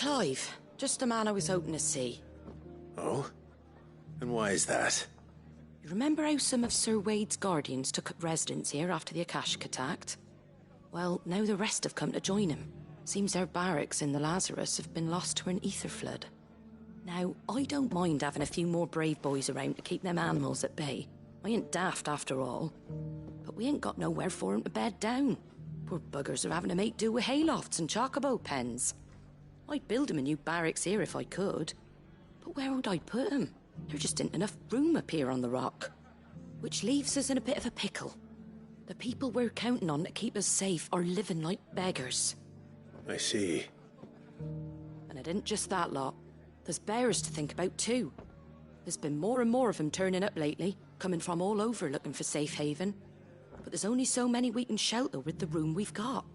Clive. Just the man I was hoping to see. Oh? And why is that? You remember how some of Sir Wade's guardians took up residence here after the Akashic attacked? Well, now the rest have come to join him. Seems our barracks in the Lazarus have been lost to an ether flood. Now, I don't mind having a few more brave boys around to keep them animals at bay. I ain't daft after all. But we ain't got nowhere for 'em to bed down. Poor buggers are having to make do with haylofts and chocobo pens. I'd build 'em a new barracks here if I could. But where would I put 'em? There just ain't enough room up here on the rock. Which leaves us in a bit of a pickle. The people we're counting on to keep us safe are living like beggars. I see. And it isn't just that lot. There's bears to think about too. There's been more and more of them turning up lately, coming from all over looking for safe haven. But there's only so many we can shelter with the room we've got.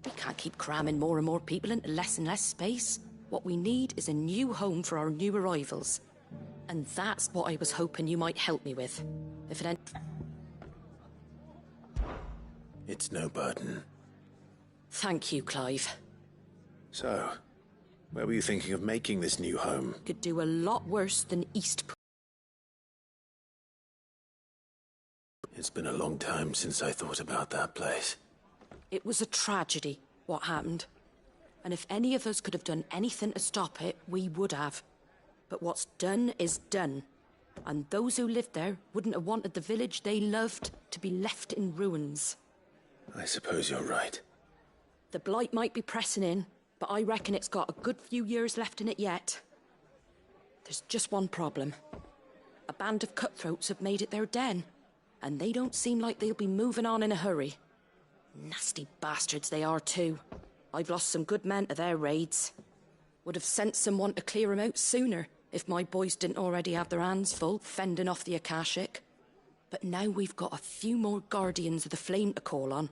We can't keep cramming more and more people into less and less space. What we need is a new home for our new arrivals. And that's what I was hoping you might help me with. If it ain't... It's no burden. Thank you, Clive. So, where were you thinking of making this new home? Could do a lot worse than Eastpool. It's been a long time since I thought about that place. It was a tragedy, what happened. And if any of us could have done anything to stop it, we would have. But what's done is done. And those who lived there wouldn't have wanted the village they loved to be left in ruins. I suppose you're right. The blight might be pressing in, but I reckon it's got a good few years left in it yet. There's just one problem. A band of cutthroats have made it their den, and they don't seem like they'll be moving on in a hurry. Nasty bastards they are too. I've lost some good men to their raids. Would have sent someone to clear 'em out sooner, if my boys didn't already have their hands full fending off the Akashic. But now we've got a few more guardians of the flame to call on.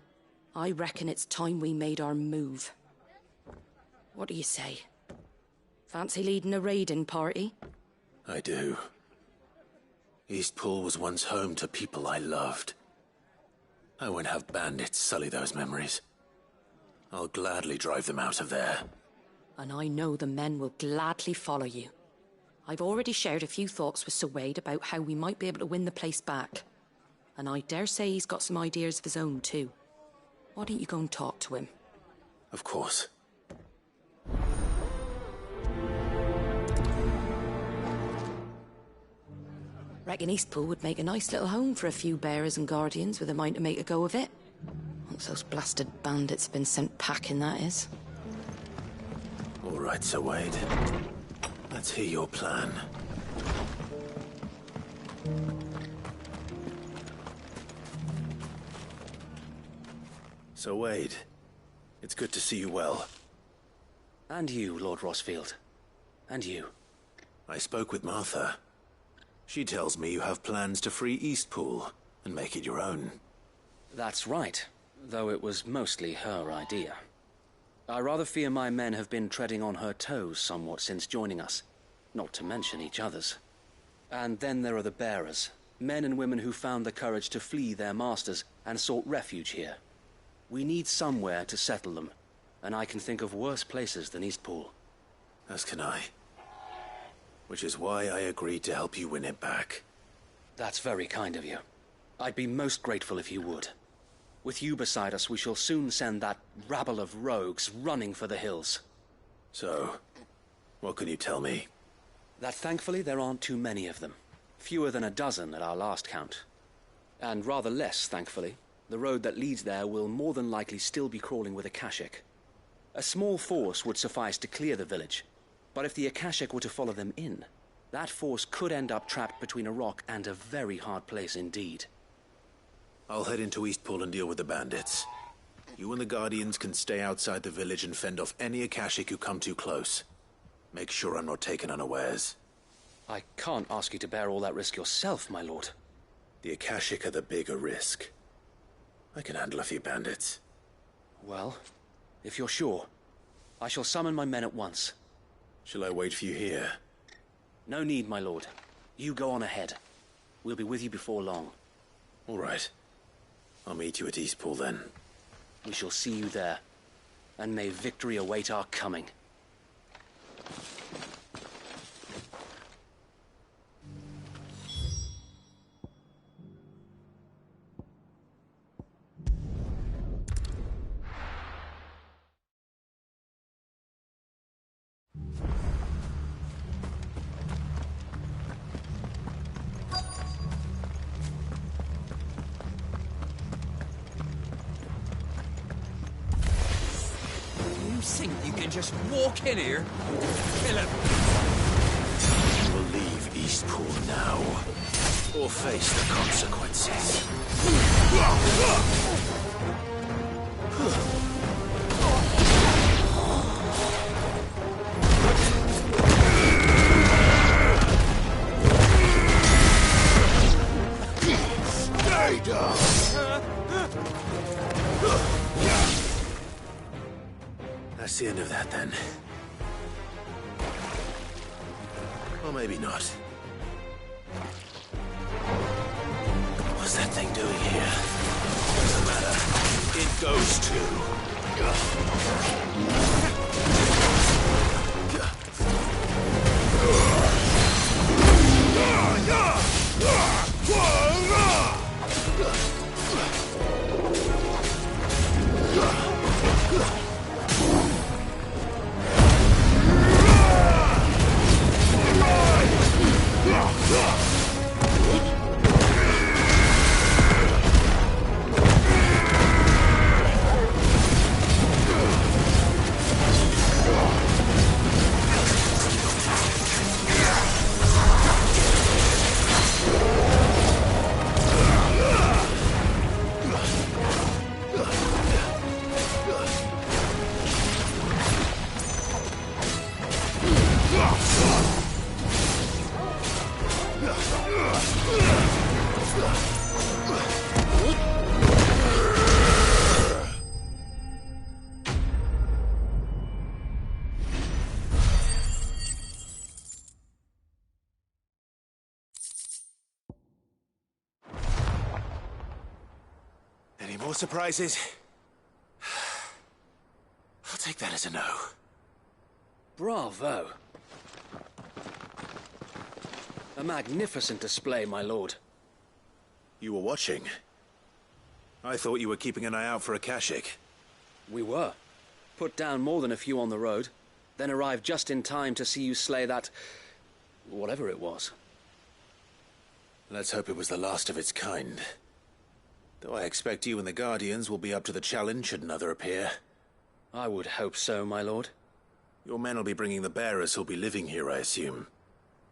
I reckon it's time we made our move. What do you say? Fancy leading a raiding party? I do. Eastpool was once home to people I loved. I won't have bandits sully those memories. I'll gladly drive them out of there. And I know the men will gladly follow you. I've already shared a few thoughts with Sir Wade about how we might be able to win the place back. And I dare say he's got some ideas of his own too. Why don't you go and talk to him? Of course. Reckon Eastpool would make a nice little home for a few bearers and guardians with a mind to make a go of it. Once those blasted bandits have been sent packing, that is. All right, Sir Wade. Let's hear your plan. Sir Wade, it's good to see you well. And you, Lord Rossfield. And you. I spoke with Martha. She tells me you have plans to free Eastpool and make it your own. That's right, though it was mostly her idea. I rather fear my men have been treading on her toes somewhat since joining us, not to mention each other's. And then there are the bearers, men and women who found the courage to flee their masters and sought refuge here. We need somewhere to settle them, and I can think of worse places than Eastpool. As can I. Which is why I agreed to help you win it back. That's very kind of you. I'd be most grateful if you would. With you beside us, we shall soon send that rabble of rogues running for the hills. So, what can you tell me? That thankfully there aren't too many of them. Fewer than a dozen at our last count. And rather less, thankfully. The road that leads there will more than likely still be crawling with Akashic. A small force would suffice to clear the village, but if the Akashic were to follow them in, that force could end up trapped between a rock and a very hard place indeed. I'll head into Eastpool and deal with the bandits. You and the Guardians can stay outside the village and fend off any Akashic who come too close. Make sure I'm not taken unawares. I can't ask you to bear all that risk yourself, my lord. The Akashic are the bigger risk. I can handle a few bandits. Well, if you're sure, I shall summon my men at once. Shall I wait for you here? No need, my lord. You go on ahead. We'll be with you before long. All right. I'll meet you at Eastpool then. We shall see you there. And may victory await our coming. can just walk in here, kill him. You will leave Eastpool now, or face the consequences. Stay down! That's the end of that, then. Or maybe not. What's that thing doing here? Doesn't matter. It goes too. Any more surprises? I'll take that as a no. Bravo. A magnificent display, my lord. You were watching. I thought you were keeping an eye out for a Kashik. We were. Put down more than a few on the road, then arrived just in time to see you slay that... whatever it was. Let's hope it was the last of its kind. Though I expect you and the Guardians will be up to the challenge should another appear. I would hope so, my lord. Your men will be bringing the bearers who'll be living here, I assume.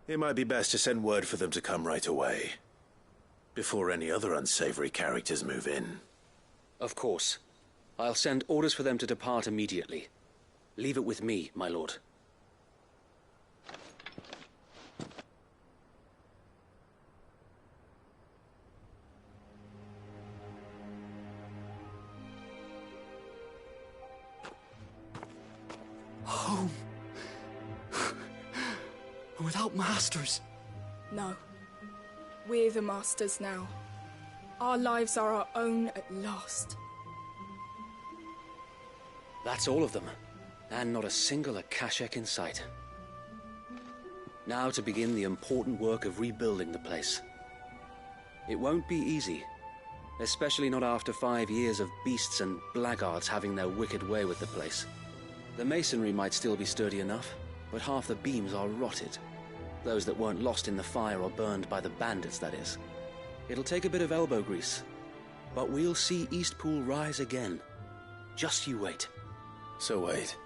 It might be best to send word for them to come right away, before any other unsavory characters move in. Of course. I'll send orders for them to depart immediately. Leave it with me, my lord. Home. Without masters. No. We're the masters now. Our lives are our own at last. That's all of them, and not a single Akashek in sight. Now to begin the important work of rebuilding the place. It won't be easy, especially not after 5 years of beasts and blackguards having their wicked way with the place. The masonry might still be sturdy enough, but half the beams are rotted. Those that weren't lost in the fire or burned by the bandits, that is. It'll take a bit of elbow grease, but we'll see Eastpool rise again. Just you wait. So wait.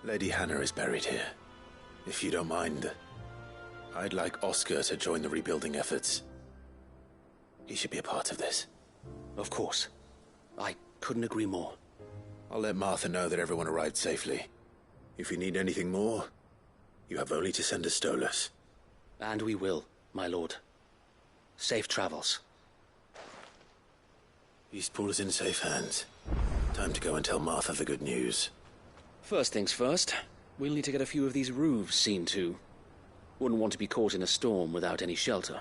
Lady Hannah is buried here. If you don't mind, I'd like Oscar to join the rebuilding efforts. He should be a part of this. Of course. I couldn't agree more. I'll let Martha know that everyone arrived safely. If you need anything more, you have only to send a Stolas. And we will, my lord. Safe travels. Eastpool is in safe hands. Time to go and tell Martha the good news. First things first, we'll need to get a few of these roofs seen to. Wouldn't want to be caught in a storm without any shelter.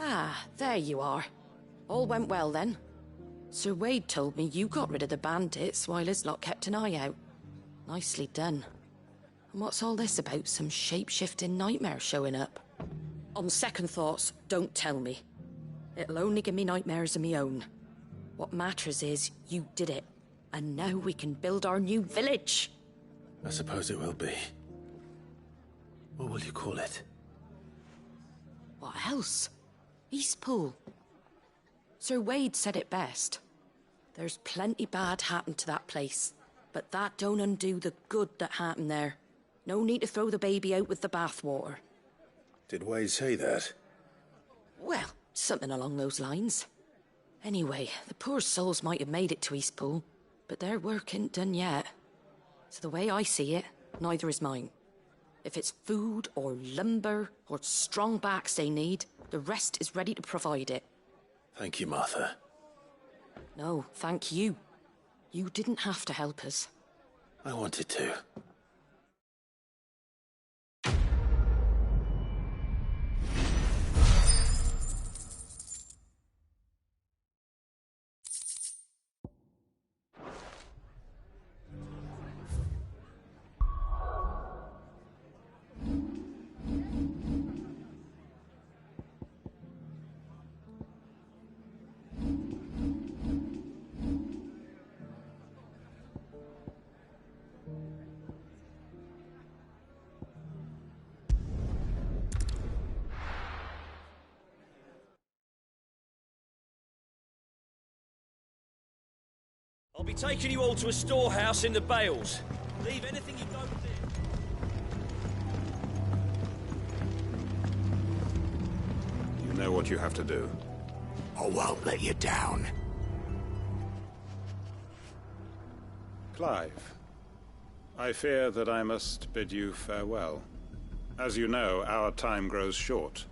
Ah, there you are. All went well then. Sir Wade told me you got rid of the bandits while his lot kept an eye out. Nicely done. And what's all this about some shape-shifting nightmare showing up? On second thoughts, don't tell me. It'll only give me nightmares of me own. What matters is, you did it. And now we can build our new village. I suppose it will be. What will you call it? What else? Eastpool. Sir Wade said it best. There's plenty bad happened to that place, but that don't undo the good that happened there. No need to throw the baby out with the bathwater. Did Wade say that? Well, something along those lines. Anyway, the poor souls might have made it to Eastpool, but their work ain't done yet. So the way I see it, neither is mine. If it's food or lumber or strong backs they need, the rest is ready to provide it. Thank you, Martha. No, thank you. You didn't have to help us. I wanted to. I'll be taking you all to a storehouse in the Bales. Leave anything you don't there. You know what you have to do. I won't let you down. Clive, I fear that I must bid you farewell. As you know, our time grows short.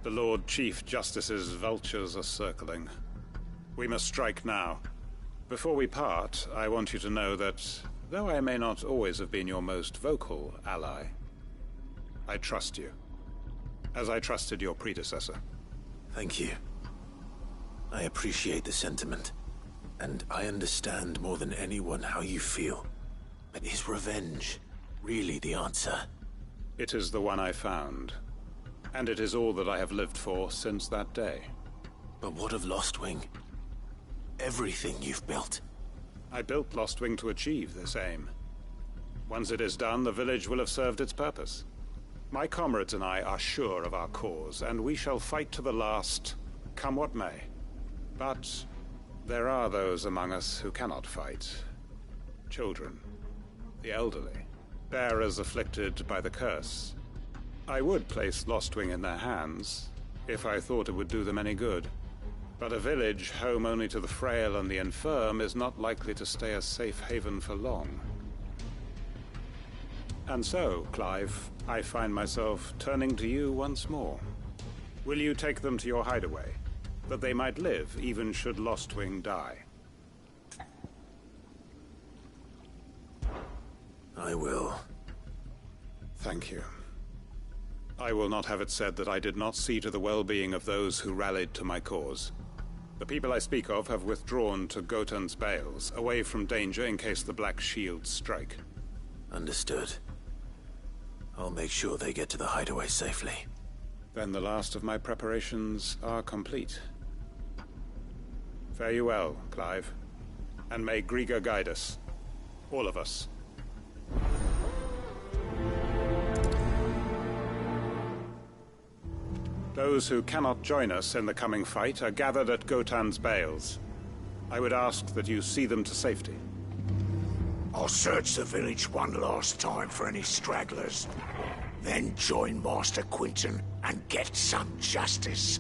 The Lord Chief Justice's vultures are circling. We must strike now. Before we part, I want you to know that, though I may not always have been your most vocal ally, I trust you, as I trusted your predecessor. Thank you. I appreciate the sentiment, and I understand more than anyone how you feel. But is revenge really the answer? It is the one I found, and it is all that I have lived for since that day. But what of Lostwing? Everything you've built. I built Lostwing to achieve this aim. Once it is done, the village will have served its purpose. My comrades and I are sure of our cause, and we shall fight to the last, come what may. But there are those among us who cannot fight. Children, the elderly, bearers afflicted by the curse. I would place Lostwing in their hands, if I thought it would do them any good. But a village home only to the frail and the infirm is not likely to stay a safe haven for long. And so, Clive, I find myself turning to you once more. Will you take them to your hideaway, that they might live even should Lostwing die? I will. Thank you. I will not have it said that I did not see to the well-being of those who rallied to my cause. The people I speak of have withdrawn to Gotan's Bales, away from danger in case the Black Shields strike. Understood. I'll make sure they get to the hideaway safely. Then the last of my preparations are complete. Fare you well, Clive. And may Griga guide us. All of us. Those who cannot join us in the coming fight are gathered at Gotan's Bales. I would ask that you see them to safety. I'll search the village one last time for any stragglers. Then join Master Quinton and get some justice.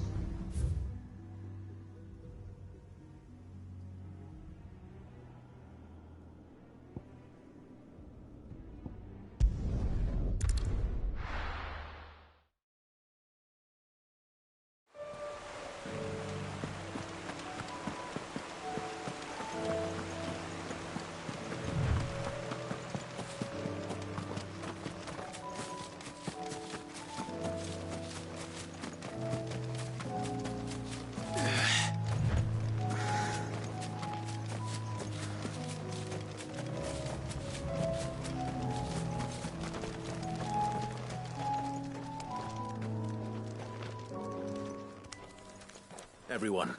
Everyone.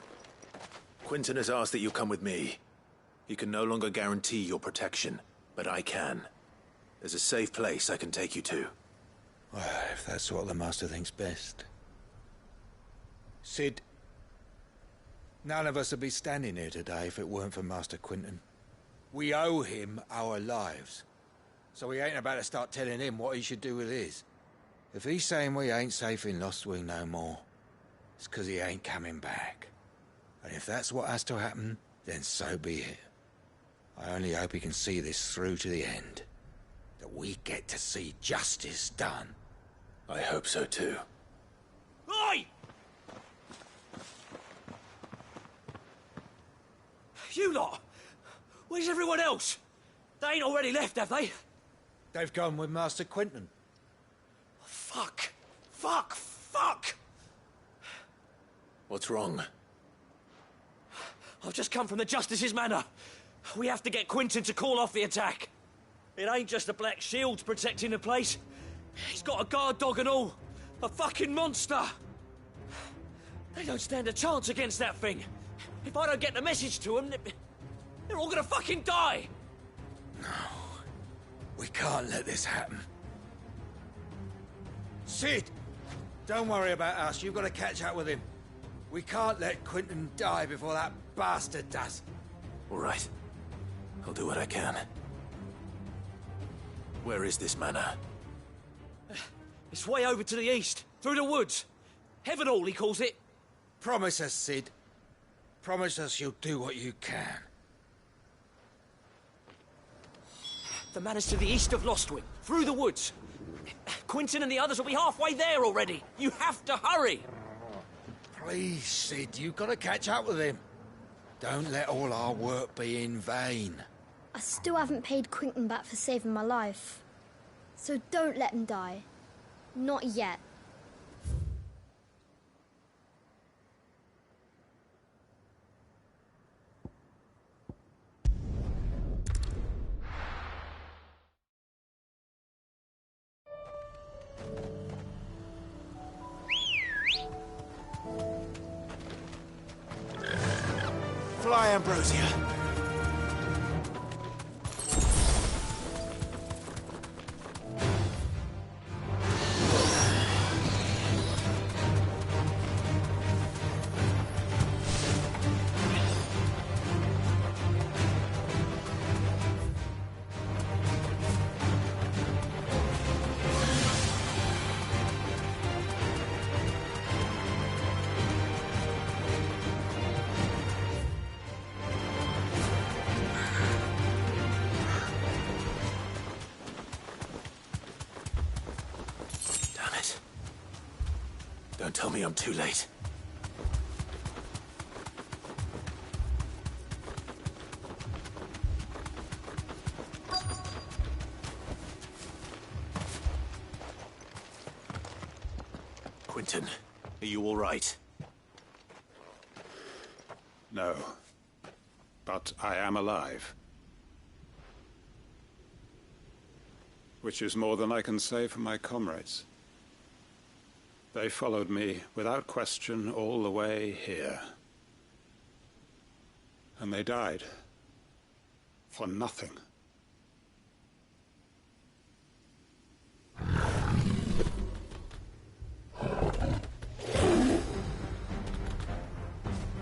Quinton has asked that you come with me. He can no longer guarantee your protection, but I can. There's a safe place I can take you to. Well, if that's what the Master thinks best. Sid, none of us would be standing here today if it weren't for Master Quinton. We owe him our lives. So we ain't about to start telling him what he should do with his. If he's saying we ain't safe in Lost Wing no more, it's 'cause he ain't coming back. And if that's what has to happen, then so be it. I only hope he can see this through to the end. That we get to see justice done. I hope so too. Oi! You lot! Where's everyone else? They ain't already left, have they? They've gone with Master Quinton. Fuck! Fuck! Fuck! What's wrong? I've just come from the Justice's Manor. We have to get Quinton to call off the attack. It ain't just the Black Shields protecting the place. He's got a guard dog and all. A fucking monster. They don't stand a chance against that thing. If I don't get the message to them, they're all gonna fucking die. No. We can't let this happen. Sid! Don't worry about us. You've got to catch up with him. We can't let Quinton die before that bastard does. All right. I'll do what I can. Where is this manor? It's way over to the east, through the woods. Heaven Hall, he calls it. Promise us, Sid. Promise us you'll do what you can. The manor's to the east of Lostwing, through the woods. Quinton and the others will be halfway there already. You have to hurry. Please, Sid, you've got to catch up with him. Don't let all our work be in vain. I still haven't paid Quinton back for saving my life. So don't let him die. Not yet. Fly, Ambrosia. Don't tell me I'm too late. Quinton, are you all right? No. But I am alive. Which is more than I can say for my comrades. They followed me, without question, all the way here. And they died. For nothing.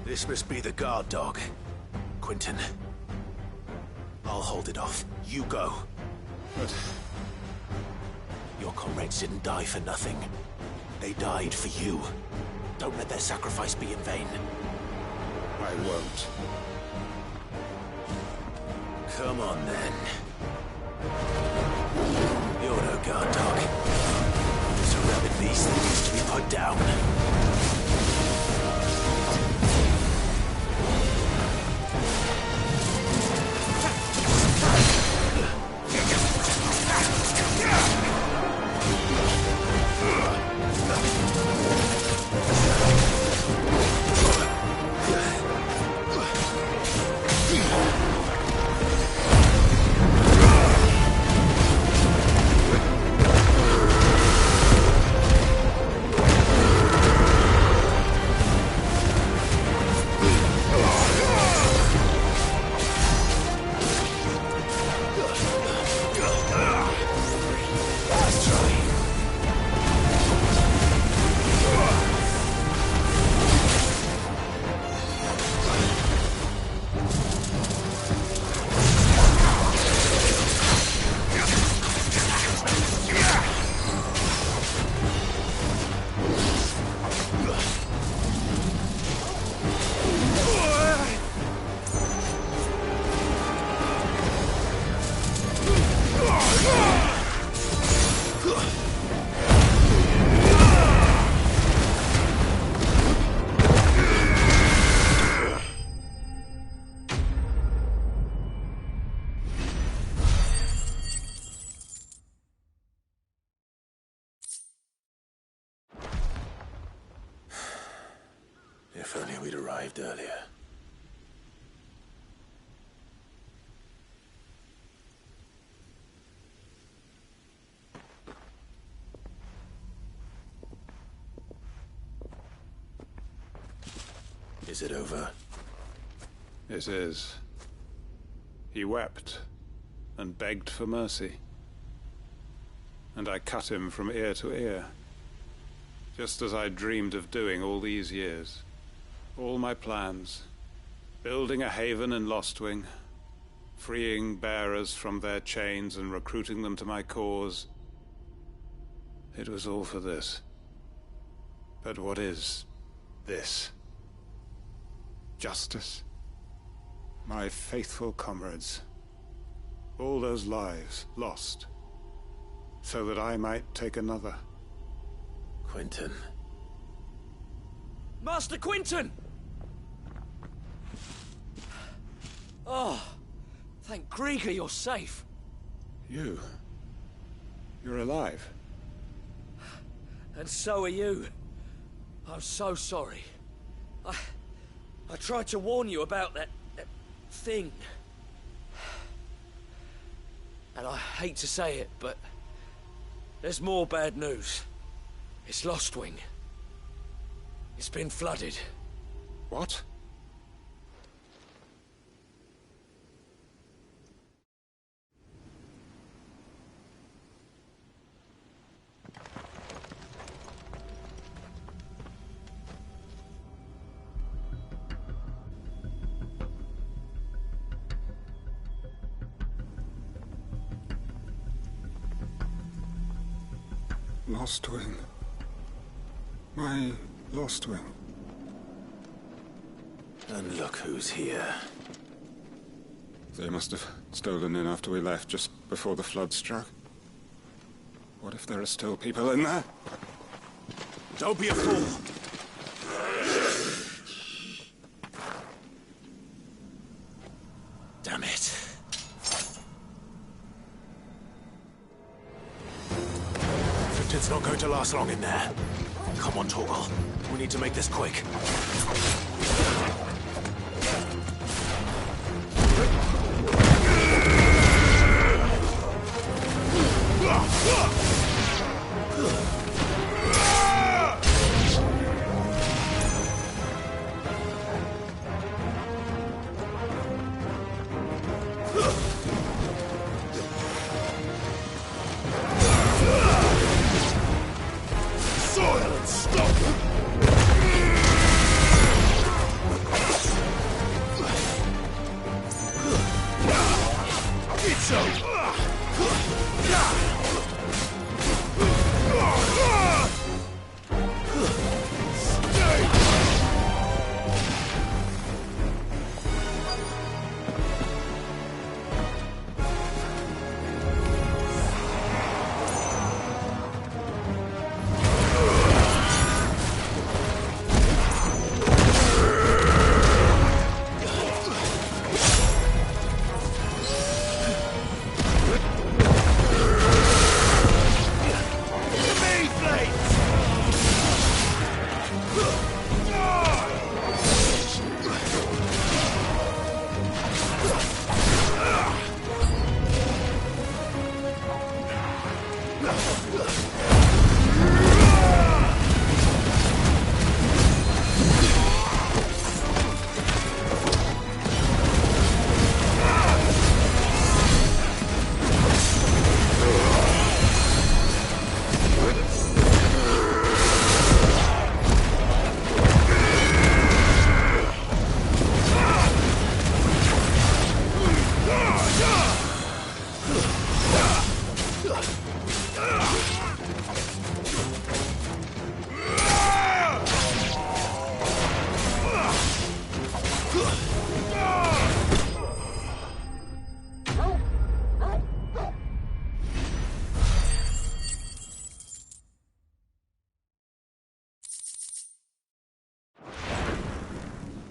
This must be the guard dog. Quinton. I'll hold it off. You go. But your comrades didn't die for nothing. They died for you. Don't let their sacrifice be in vain. I won't. Come on, then. You're no guard dog. Just a rabid beast that needs to be put down. we'd arrived earlier. Is it over? It is. He wept and begged for mercy. And I cut him from ear to ear, just as I dreamed of doing all these years. All my plans, building a haven in Lostwing, freeing bearers from their chains and recruiting them to my cause. It was all for this. But what is this? Justice? My faithful comrades. All those lives lost, so that I might take another. Quentin. Master Quentin! Oh, thank Grieger you're safe. You're alive. And so are you. I'm so sorry. I tried to warn you about that thing. And I hate to say it, but there's more bad news. It's Lostwing. It's been flooded. What? Lostwing. My Lostwing. And look who's here. They must have stolen in after we left, just before the flood struck. What if there are still people in there? Don't be a fool! Damn it. It's not going to last long in there. Come on, Torgal. We need to make this quick.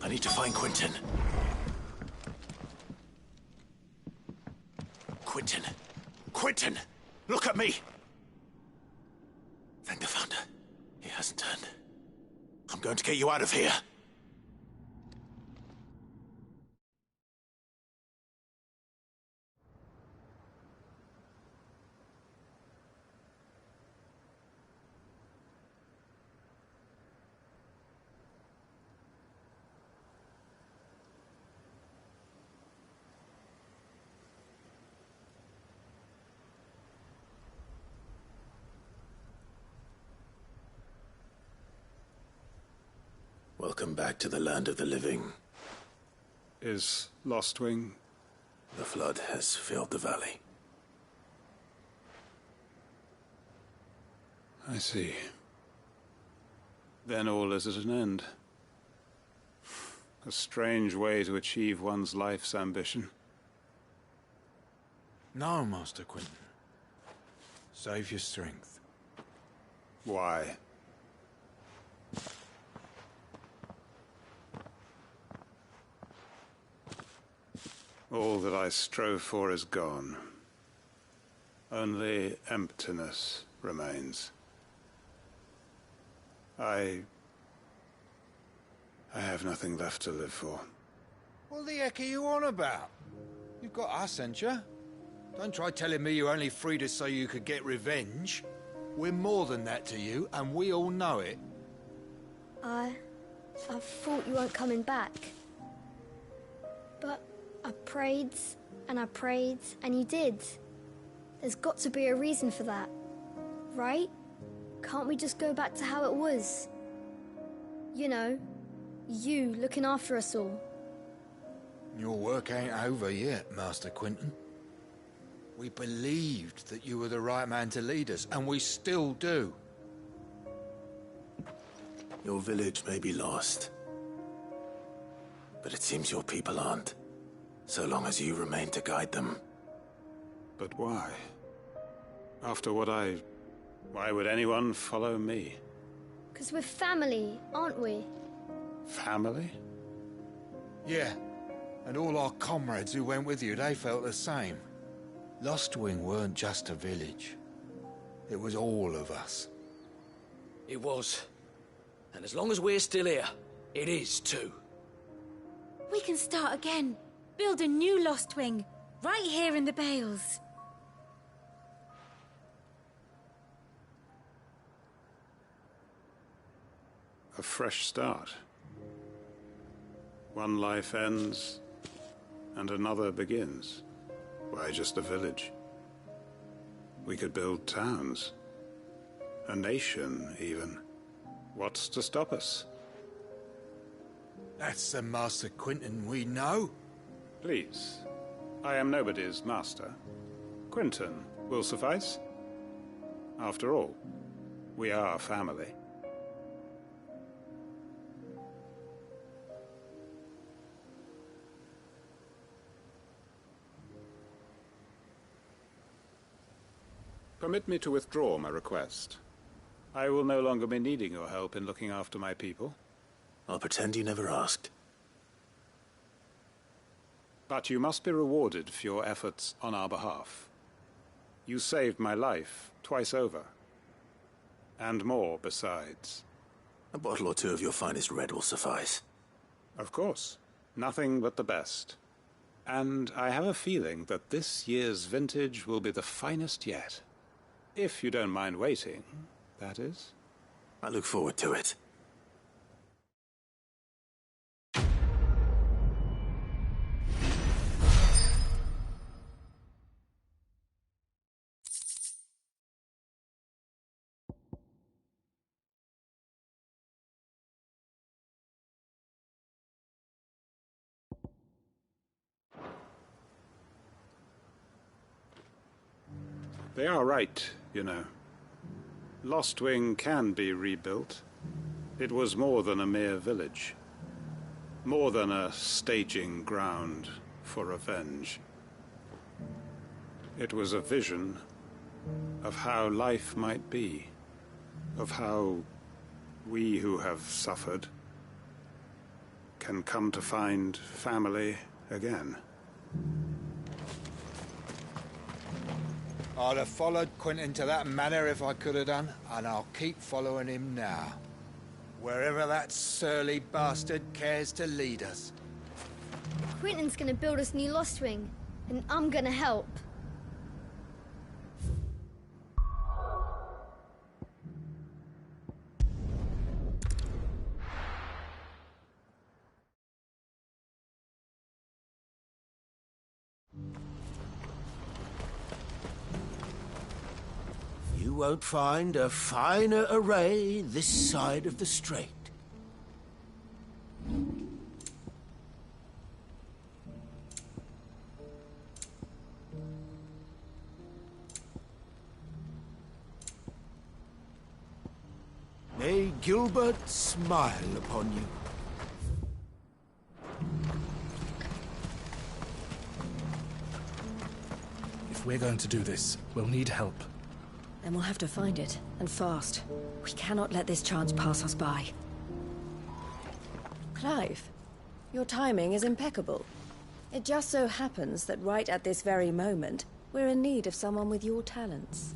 I need to find Quentin. Quentin! Quentin! Look at me! Thank the Founder. He hasn't turned. I'm going to get you out of here. Welcome back to the land of the living. Is Lostwing? The flood has filled the valley. I see. Then all is at an end. A strange way to achieve one's life's ambition. No, Master Quinton. Save your strength. Why? All that I strove for is gone. Only emptiness remains. I have nothing left to live for. What the heck are you on about? You've got us, ain't you? Don't try telling me you only freed us so you could get revenge. We're more than that to you, and we all know it. I thought you weren't coming back. But I prayed, and you did. There's got to be a reason for that, right? Can't we just go back to how it was? You know, you looking after us all. Your work ain't over yet, Master Quinton. We believed that you were the right man to lead us, and we still do. Your village may be lost, but it seems your people aren't, so long as you remain to guide them. But why? After what why would anyone follow me? 'Cause we're family, aren't we? Family? Yeah, and all our comrades who went with you, they felt the same. Lostwing weren't just a village. It was all of us. It was. And as long as we're still here, it is too. We can start again. Build a new Lostwing, right here in the Bales. A fresh start. One life ends, and another begins. Why just a village? We could build towns. A nation, even. What's to stop us? That's the Master Quinton we know. Please. I am nobody's master. Quinton will suffice. After all, we are family. Permit me to withdraw my request. I will no longer be needing your help in looking after my people. I'll pretend you never asked. But you must be rewarded for your efforts on our behalf. You saved my life twice over. And more besides. A bottle or two of your finest red will suffice. Of course. Nothing but the best. And I have a feeling that this year's vintage will be the finest yet. If you don't mind waiting, that is. I look forward to it. They are right, you know. Lostwing can be rebuilt. It was more than a mere village. More than a staging ground for revenge. It was a vision of how life might be. Of how we who have suffered can come to find family again. I'd have followed Quinton to that manor if I could have done, and I'll keep following him now. Wherever that surly bastard cares to lead us. Quinton's gonna build us new Lostwing, and I'm gonna help. You won't find a finer array this side of the strait. Gilbert smile upon you. If we're going to do this, we'll need help. Then we'll have to find it, and fast. We cannot let this chance pass us by. Clive, your timing is impeccable. It just so happens that right at this very moment, we're in need of someone with your talents.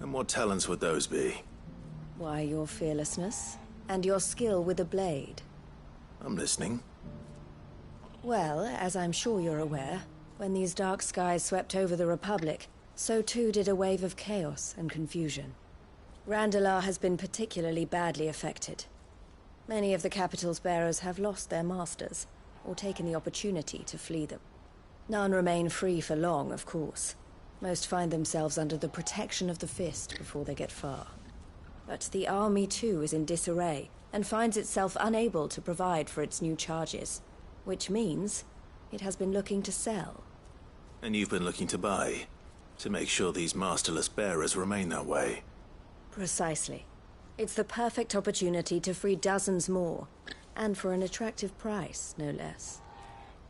And what talents would those be? Why, your fearlessness, and your skill with a blade. I'm listening. Well, as I'm sure you're aware, when these dark skies swept over the Republic, so too did a wave of chaos and confusion. Randalar has been particularly badly affected. Many of the capital's bearers have lost their masters, or taken the opportunity to flee them. None remain free for long, of course. Most find themselves under the protection of the Fist before they get far. But the army too is in disarray, and finds itself unable to provide for its new charges. Which means it has been looking to sell. And you've been looking to buy, to make sure these masterless bearers remain that way. Precisely. It's the perfect opportunity to free dozens more, and for an attractive price, no less.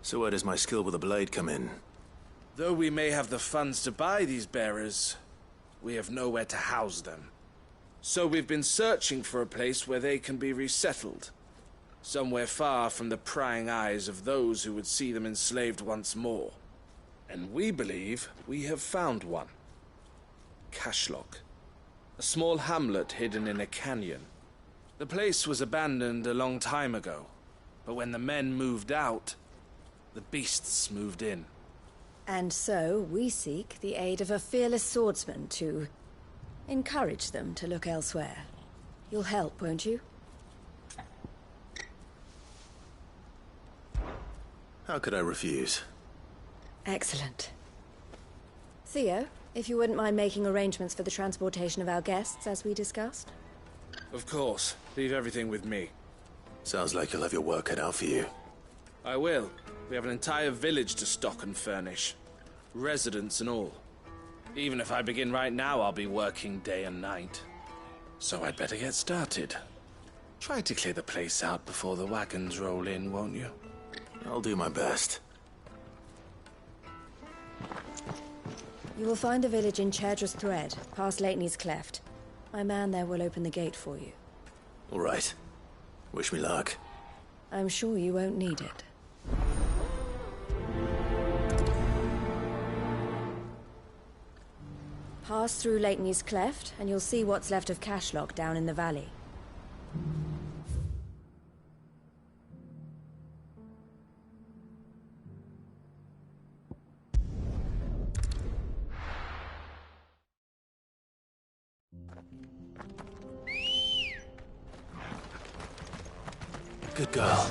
So where does my skill with a blade come in? Though we may have the funds to buy these bearers, we have nowhere to house them. So we've been searching for a place where they can be resettled. Somewhere far from the prying eyes of those who would see them enslaved once more. And we believe we have found one. Cashlock. A small hamlet hidden in a canyon. The place was abandoned a long time ago, but when the men moved out, the beasts moved in. And so we seek the aid of a fearless swordsman to encourage them to look elsewhere. You'll help, won't you? How could I refuse? Excellent. Theo, if you wouldn't mind making arrangements for the transportation of our guests, as we discussed? Of course. Leave everything with me. Sounds like you'll have your work cut out for you. I will. We have an entire village to stock and furnish. Residents and all. Even if I begin right now, I'll be working day and night. So I'd better get started. Try to clear the place out before the wagons roll in, won't you? I'll do my best. You will find a village in Chairdra's Thread, past Lateney's Cleft. My man there will open the gate for you. All right. Wish me luck. I'm sure you won't need it. Pass through Lateney's Cleft, and you'll see what's left of Cashlock down in the valley. Good girl.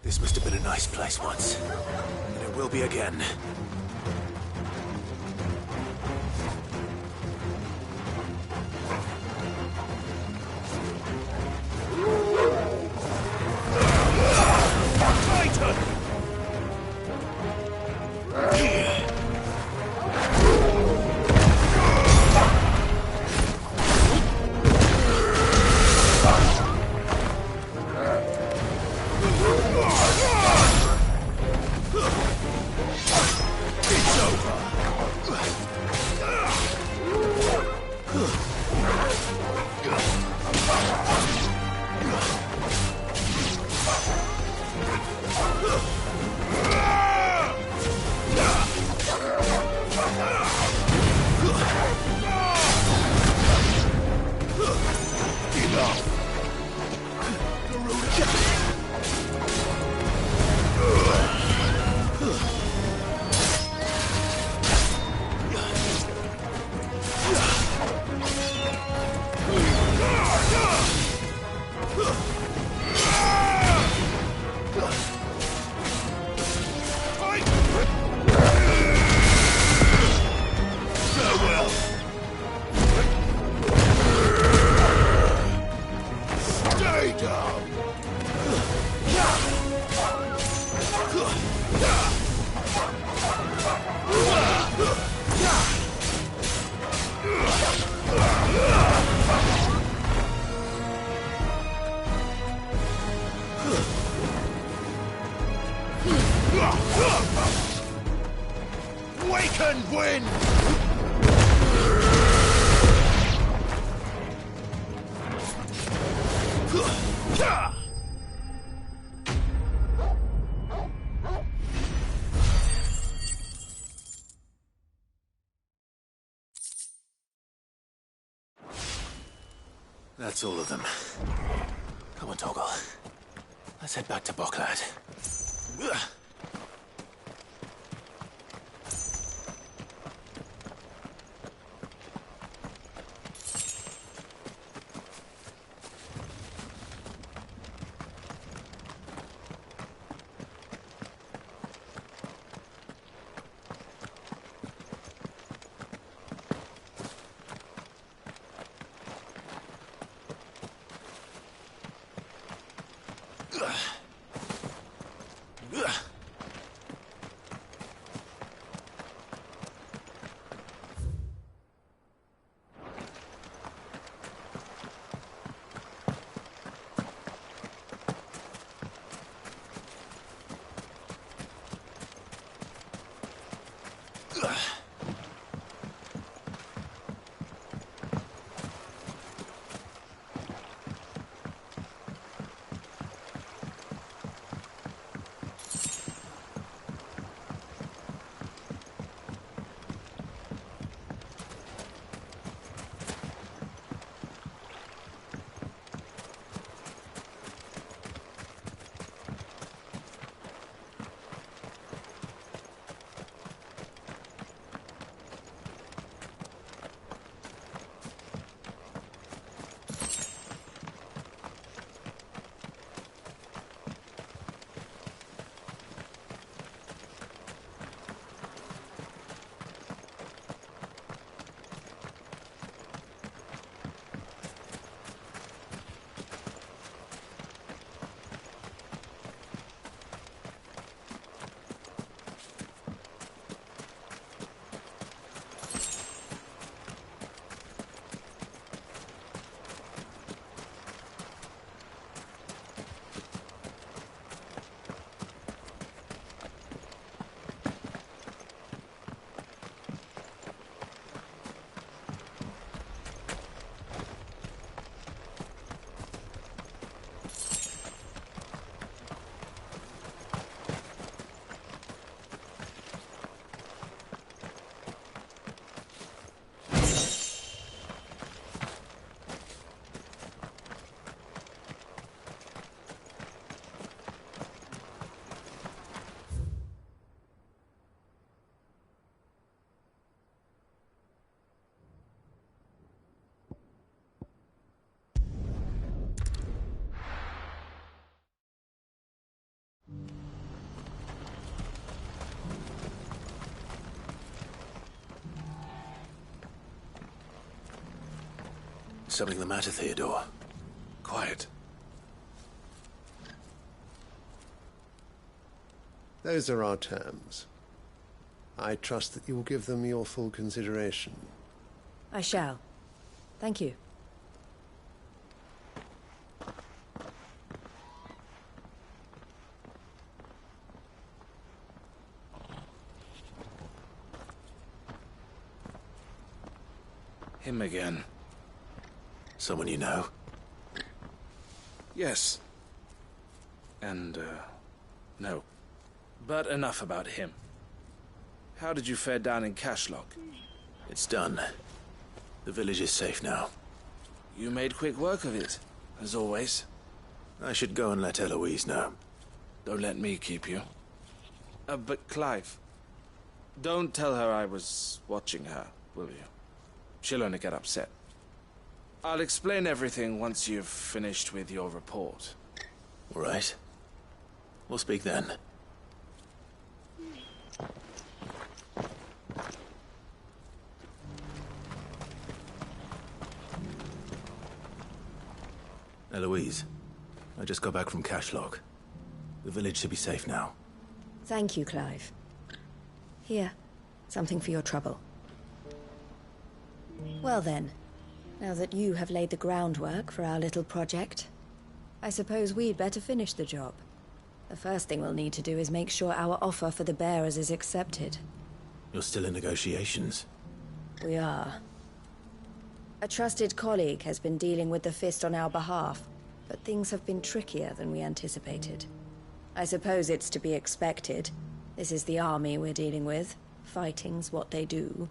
This must have been a nice place once, and it will be again. That's all of them. Come on, Toggle. Let's head back to Boklad. Ugh. Something the matter, Theodore? Quiet. Those are our terms. I trust that you will give them your full consideration. I shall. Thank you. Him again. Someone you know? Yes. And, no. But enough about him. How did you fare down in Cashlock? It's done. The village is safe now. You made quick work of it, as always. I should go and let Eloise know. Don't let me keep you. But Clive, don't tell her I was watching her, will you? She'll only get upset. I'll explain everything once you've finished with your report. All right. We'll speak then. Eloise, I just got back from Cashlock. The village should be safe now. Thank you, Clive. Here, something for your trouble. Well then, now that you have laid the groundwork for our little project, I suppose we'd better finish the job. The first thing we'll need to do is make sure our offer for the bearers is accepted. You're still in negotiations? We are. A trusted colleague has been dealing with the Fist on our behalf, but things have been trickier than we anticipated. I suppose it's to be expected. This is the army we're dealing with. Fighting's what they do.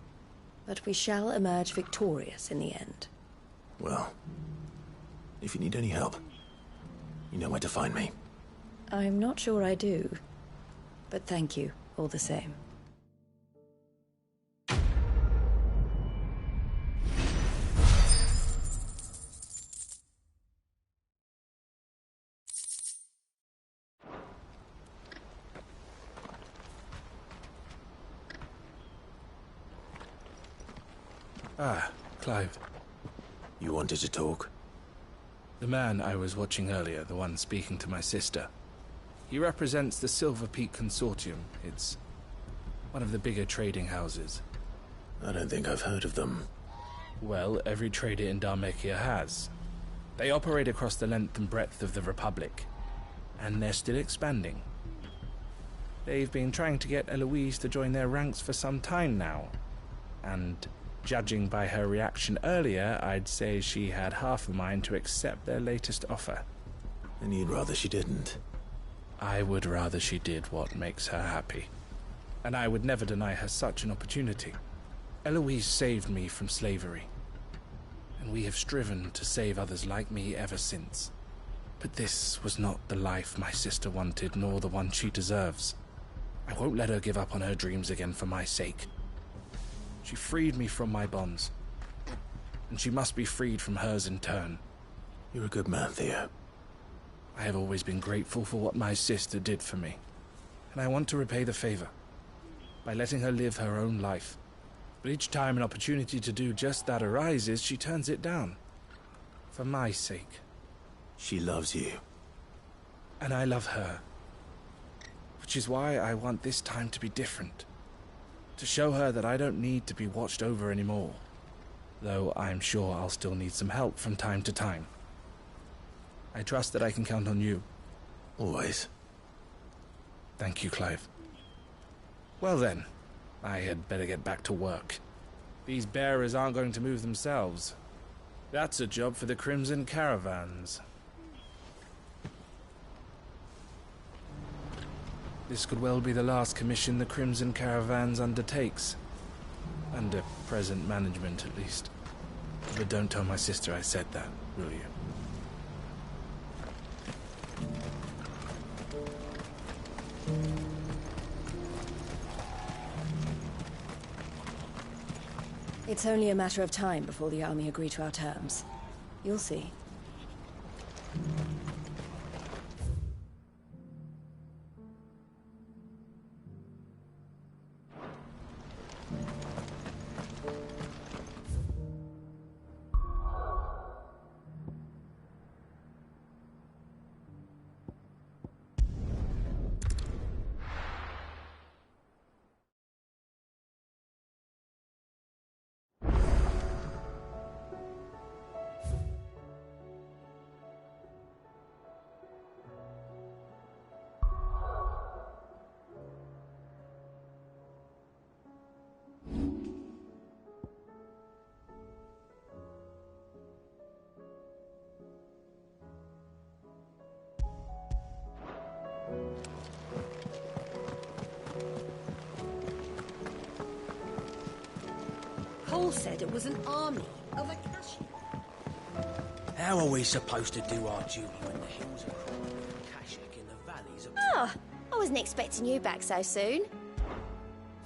But we shall emerge victorious in the end. Well, If you need any help, you know where to find me. I'm not sure I do, but thank you all the same. Ah, Clive. You wanted to talk? The man I was watching earlier, the one speaking to my sister, he represents the Silver Peak Consortium. It's one of the bigger trading houses. I don't think I've heard of them. Well, every trader in Dhalmekia has. They operate across the length and breadth of the Republic, and they're still expanding. They've been trying to get Eloise to join their ranks for some time now, and judging by her reaction earlier, I'd say she had half a mind to accept their latest offer. And you'd rather she didn't? I would rather she did what makes her happy. And I would never deny her such an opportunity. Eloise saved me from slavery, and we have striven to save others like me ever since. But this was not the life my sister wanted, nor the one she deserves. I won't let her give up on her dreams again for my sake. She freed me from my bonds, and she must be freed from hers in turn. You're a good man, Theo. I have always been grateful for what my sister did for me, and I want to repay the favor by letting her live her own life. But each time an opportunity to do just that arises, she turns it down. For my sake. She loves you. And I love her. Which is why I want this time to be different. To show her that I don't need to be watched over anymore. Though I'm sure I'll still need some help from time to time. I trust that I can count on you. Always. Thank you, Clive. Well then, I had better get back to work. These bearers aren't going to move themselves. That's a job for the Crimson Caravans. This could well be the last commission the Crimson Caravans undertakes. Under present management, at least. But don't tell my sister I said that, will you? It's only a matter of time before the army agree to our terms. You'll see. Cole said it was an army of Akashi. How are we supposed to do our duty when the hills are crawling with Akashic in the valleys of... Oh, I wasn't expecting you back so soon.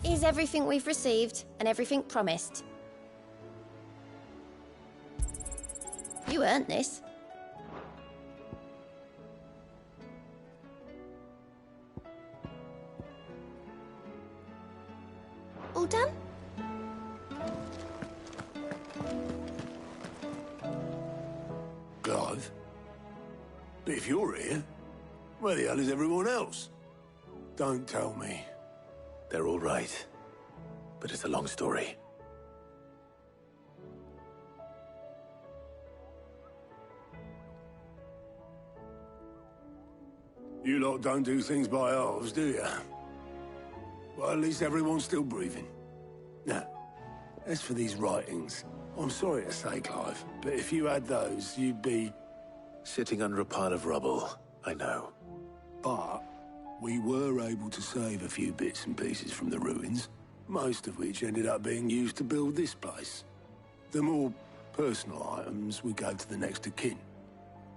Here's everything we've received and everything promised. You earned this. All done? Clive? But if you're here, where the hell is everyone else? Don't tell me. They're all right. But it's a long story. You lot don't do things by halves, do you? Well, at least everyone's still breathing. Now, as for these writings, I'm sorry to say, Clive, but if you had those, you'd be... Sitting under a pile of rubble, I know. But we were able to save a few bits and pieces from the ruins, most of which ended up being used to build this place. The more personal items we gave to the next of kin.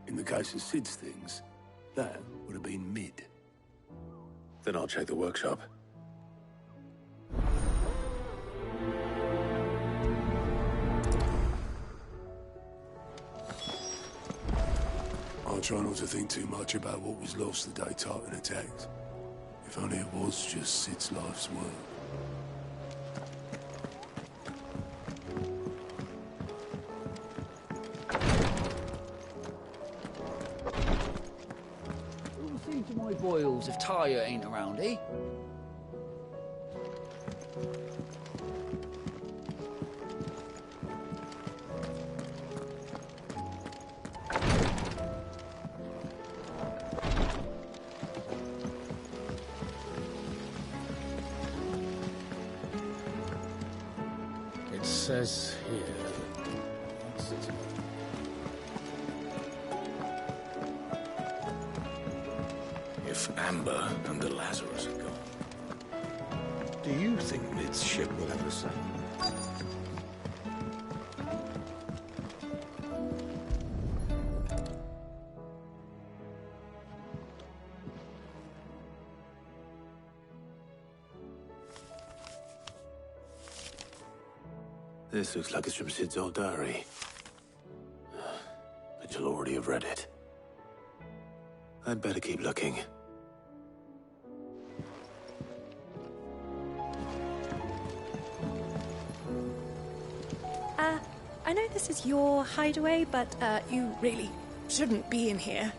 In the case of Sid's things, that would have been mid. Then I'll check the workshop. I'll try not to think too much about what was lost the day Tartan attacked. If only it was just Sid's life's work. Who'll see to my boils if Tyre ain't around, eh? It says here... If Amber and the Lazarus are gone, do you think Mid's ship will ever sail? This looks like it's from Sid's old diary. But you'll already have read it. I'd better keep looking. I know this is your hideaway, but you really shouldn't be in here.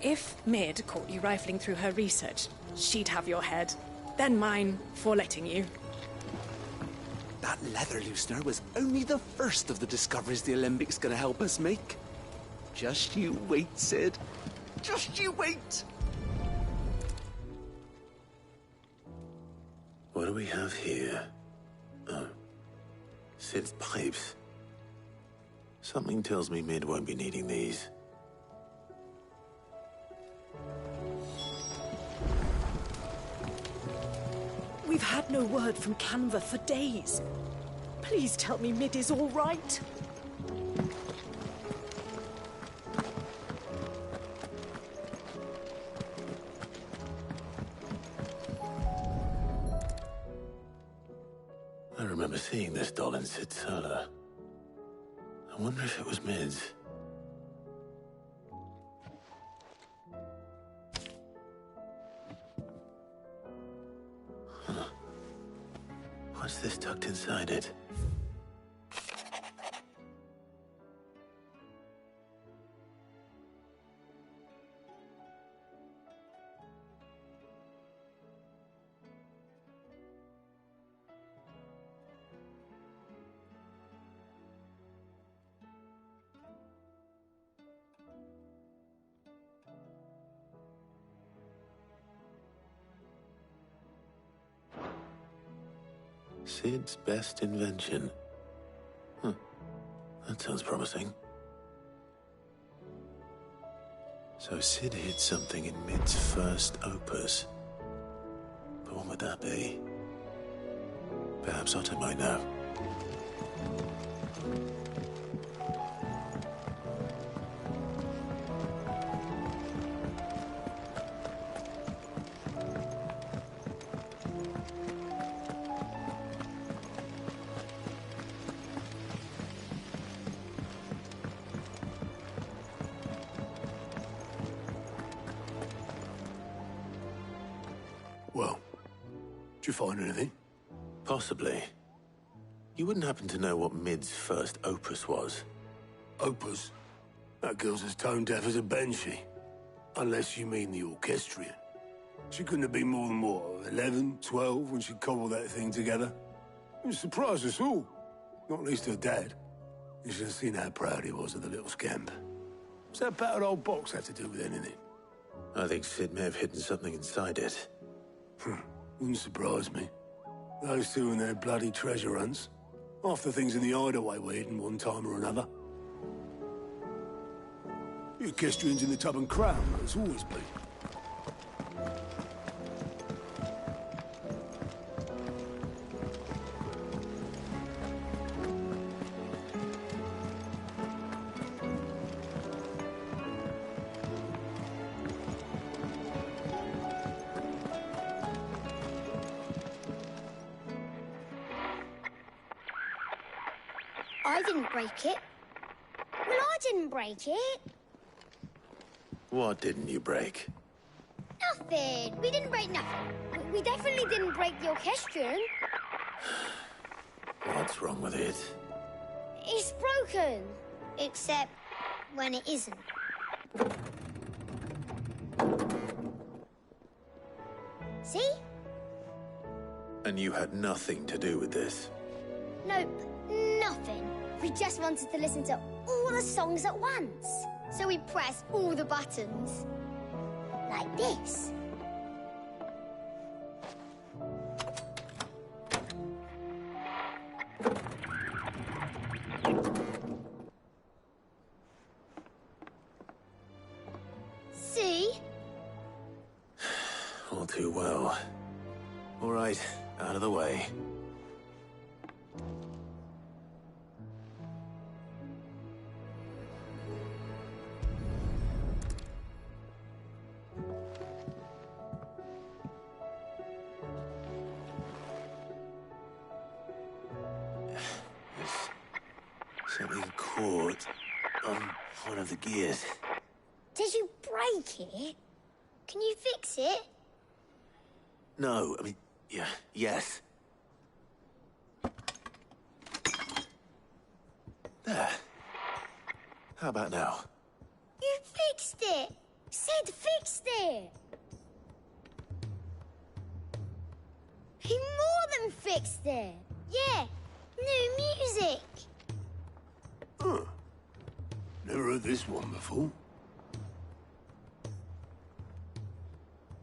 If Mid caught you rifling through her research, she'd have your head, then mine for letting you. That leather loosener was only the first of the discoveries the Alembic gonna help us make. Just you wait, Sid. Just you wait! What do we have here? Oh. Sid's pipes. Something tells me Mid won't be needing these. We've had no word from Canva for days. Please tell me Mid is all right. I remember seeing this doll in Sid's cellar. I wonder if it was Mid's. Huh. What's this tucked inside it? Sid's best invention. Huh. That sounds promising. So Sid hid something in Mid's first opus. But what would that be? Perhaps Otto might know. Well, did you find anything? Possibly. You wouldn't happen to know what Mid's first opus was? Opus? That girl's as tone deaf as a banshee. Unless you mean the orchestrion. She couldn't have been more than, what, 11, 12 when she cobbled that thing together? It surprised us all. Not least her dad. You should have seen how proud he was of the little scamp. What's that battered old box have to do with anything? I think Sid may have hidden something inside it. Wouldn't surprise me. Those two and their bloody treasure hunts. Half the things in the hideaway were hidden one time or another. The orchestrion's in the Tub and Crown, it's always been. I didn't break it. Well, I didn't break it. What didn't you break? Nothing. We didn't break nothing. We definitely didn't break the orchestrion. What's wrong with it? It's broken. Except when it isn't. See? And you had nothing to do with this? Nope, nothing. We just wanted to listen to all the songs at once. So we pressed all the buttons. Like this. See? All too well. All right, out of the way. Something caught on one of the gears. Did you break it? Can you fix it? No, I mean, yeah, yes. There. How about now? You fixed it! Sid fixed it! He more than fixed it! Yeah, new music! Huh. Never heard this one before.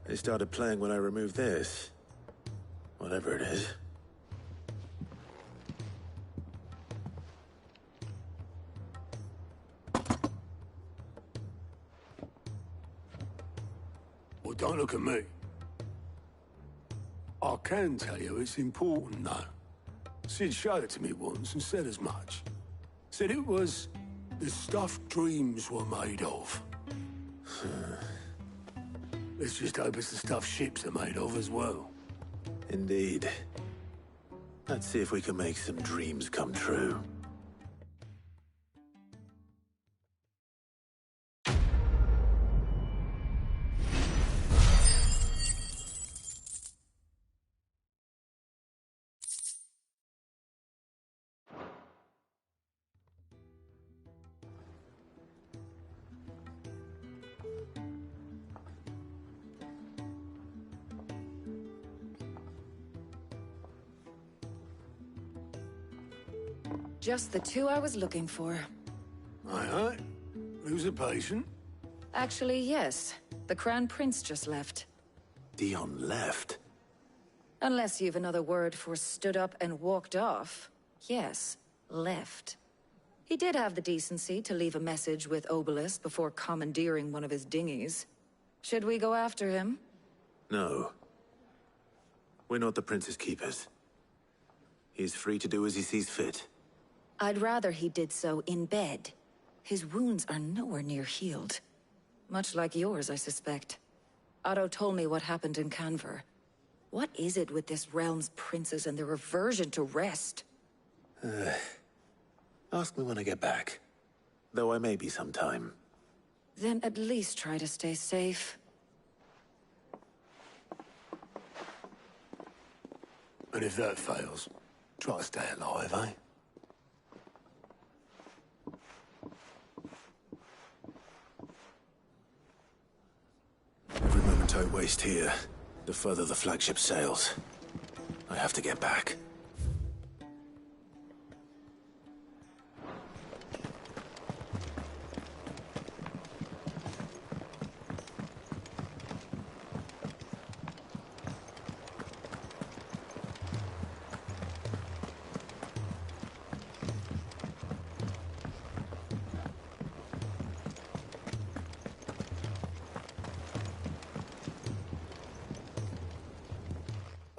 It started playing when I removed this. Whatever it is. Well, don't look at me. I can tell you it's important, though. Sid showed it to me once and said as much. Said it was the stuff dreams were made of. Let's just hope it's the stuff ships are made of as well. Indeed. Let's see if we can make some dreams come true. Just the two I was looking for. Aye. Who's a patient? Actually, yes. The Crown Prince just left. Dion left? Unless you've another word for stood up and walked off. Yes, left. He did have the decency to leave a message with Obelisk before commandeering one of his dinghies. Should we go after him? No. We're not the Prince's keepers. He's free to do as he sees fit. I'd rather he did so in bed. His wounds are nowhere near healed. Much like yours, I suspect. Otto told me what happened in Canver. What is it with this realm's princes and their aversion to rest? Ask me when I get back. Though I may be sometime. Then at least try to stay safe. And if that fails, try to stay alive, eh? Every moment I waste here, the further the flagship sails. I have to get back.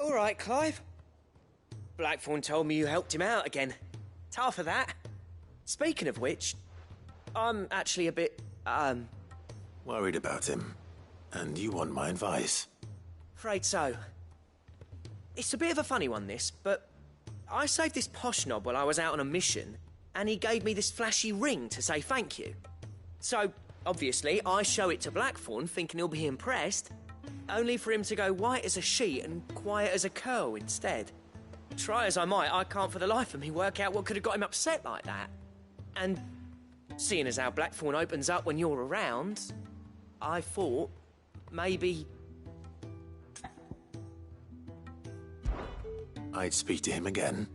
All right, Clive. Blackthorn told me you helped him out again. Tough of that. Speaking of which, I'm actually a bit, Worried about him. And you want my advice? afraid so. It's a bit of a funny one, this, but I saved this posh knob while I was out on a mission, and he gave me this flashy ring to say thank you. So, obviously, I show it to Blackthorn, thinking he'll be impressed, only for him to go white as a sheet and quiet as a curl instead. Try as I might, I can't for the life of me work out what could have got him upset like that. And seeing as how Blackthorn opens up when you're around, I thought maybe... I'd speak to him again.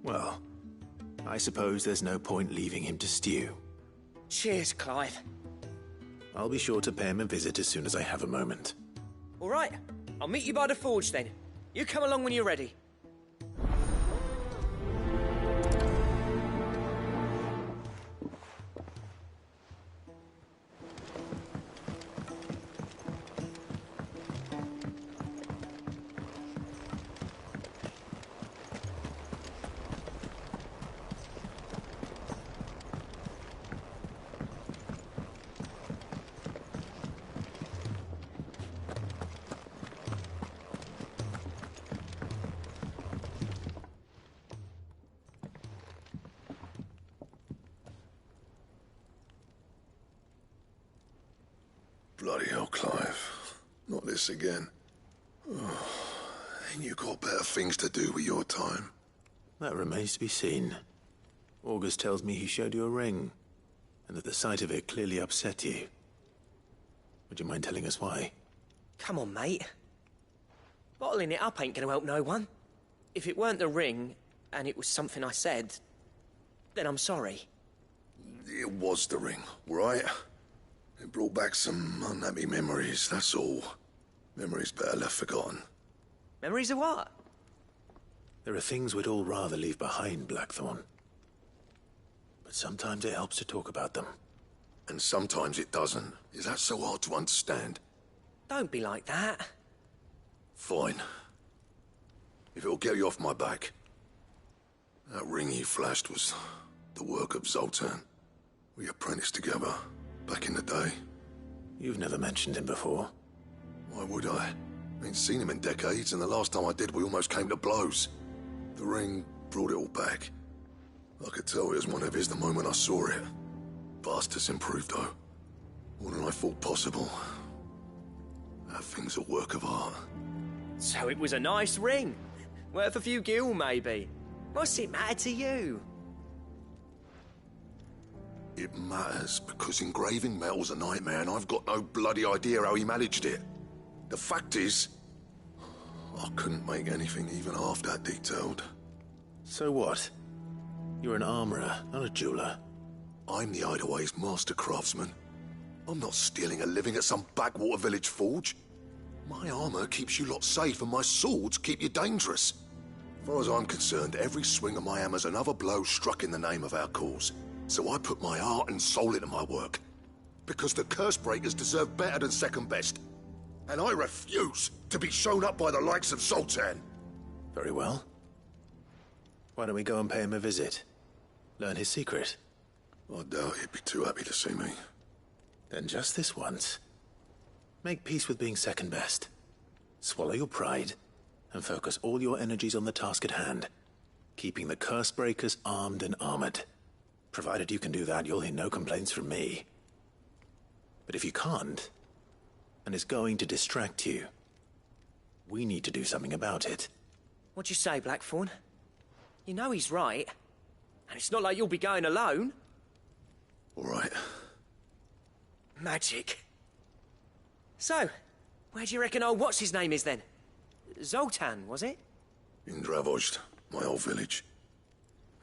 Well, I suppose there's no point leaving him to stew. Cheers, Clive. I'll be sure to pay him a visit as soon as I have a moment. All right, I'll meet you by the forge then. You come along when you're ready. Bloody hell, Clive. Not this again. Oh, ain't you got better things to do with your time? That remains to be seen. August tells me he showed you a ring, and that the sight of it clearly upset you. Would you mind telling us why? Come on, mate. Bottling it up ain't gonna help no one. If it weren't the ring, and it was something I said, then I'm sorry. It was the ring, right? It brought back some unhappy memories, that's all. Memories better left forgotten. Memories of what? There are things we'd all rather leave behind, Blackthorn. But sometimes it helps to talk about them. And sometimes it doesn't. Is that so hard to understand? Don't be like that. Fine. If it'll get you off my back. That ring you flashed was the work of Zoltan. We apprenticed together. Back in the day. You've never mentioned him before. Why would I? Ain't seen him in decades, and the last time I did, we almost came to blows. The ring brought it all back. I could tell it was one of his the moment I saw it. Vast has improved, though. More than I thought possible. That thing's a work of art. So it was a nice ring. Worth a few gil, maybe. What's it matter to you? It matters because engraving metal's a nightmare and I've got no bloody idea how he managed it. The fact is, I couldn't make anything even half that detailed. So what? You're an armorer, not a jeweler. I'm the Hideaway's master craftsman. I'm not stealing a living at some backwater village forge. My armor keeps you lot safe and my swords keep you dangerous. As far as I'm concerned, every swing of my hammer's another blow struck in the name of our cause. So I put my heart and soul into my work. Because the curse breakers deserve better than second best. And I refuse to be shown up by the likes of Zoltan. Very well. Why don't we go and pay him a visit? Learn his secret. I doubt he'd be too happy to see me. Then just this once. Make peace with being second best. Swallow your pride, and focus all your energies on the task at hand. Keeping the curse breakers armed and armored. Provided you can do that, you'll hear no complaints from me. But if you can't, and it's going to distract you, we need to do something about it. What'd you say, Blackthorn? You know he's right. And it's not like you'll be going alone. All right. Magic. So, where do you reckon old what's-his-name is then? Zoltan, was it? In Dravozd, my old village.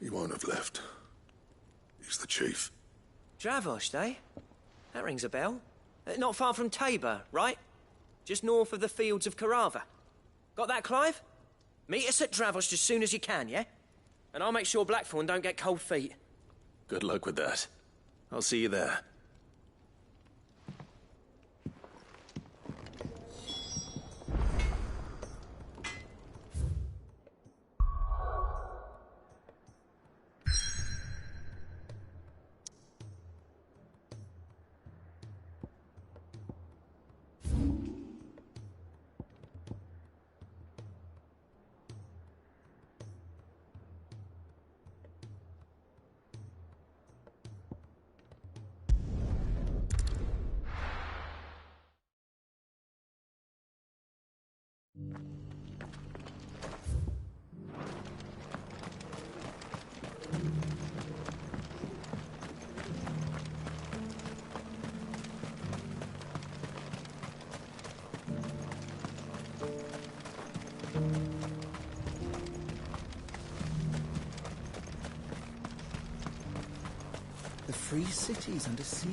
He won't have left. He's the chief. Dravozd, eh? That rings a bell. Not far from Tabor, right? Just north of the fields of Carava. Got that, Clive? Meet us at Dravozd as soon as you can, yeah? And I'll make sure Blackthorn don't get cold feet. Good luck with that. I'll see you there. free cities under siege.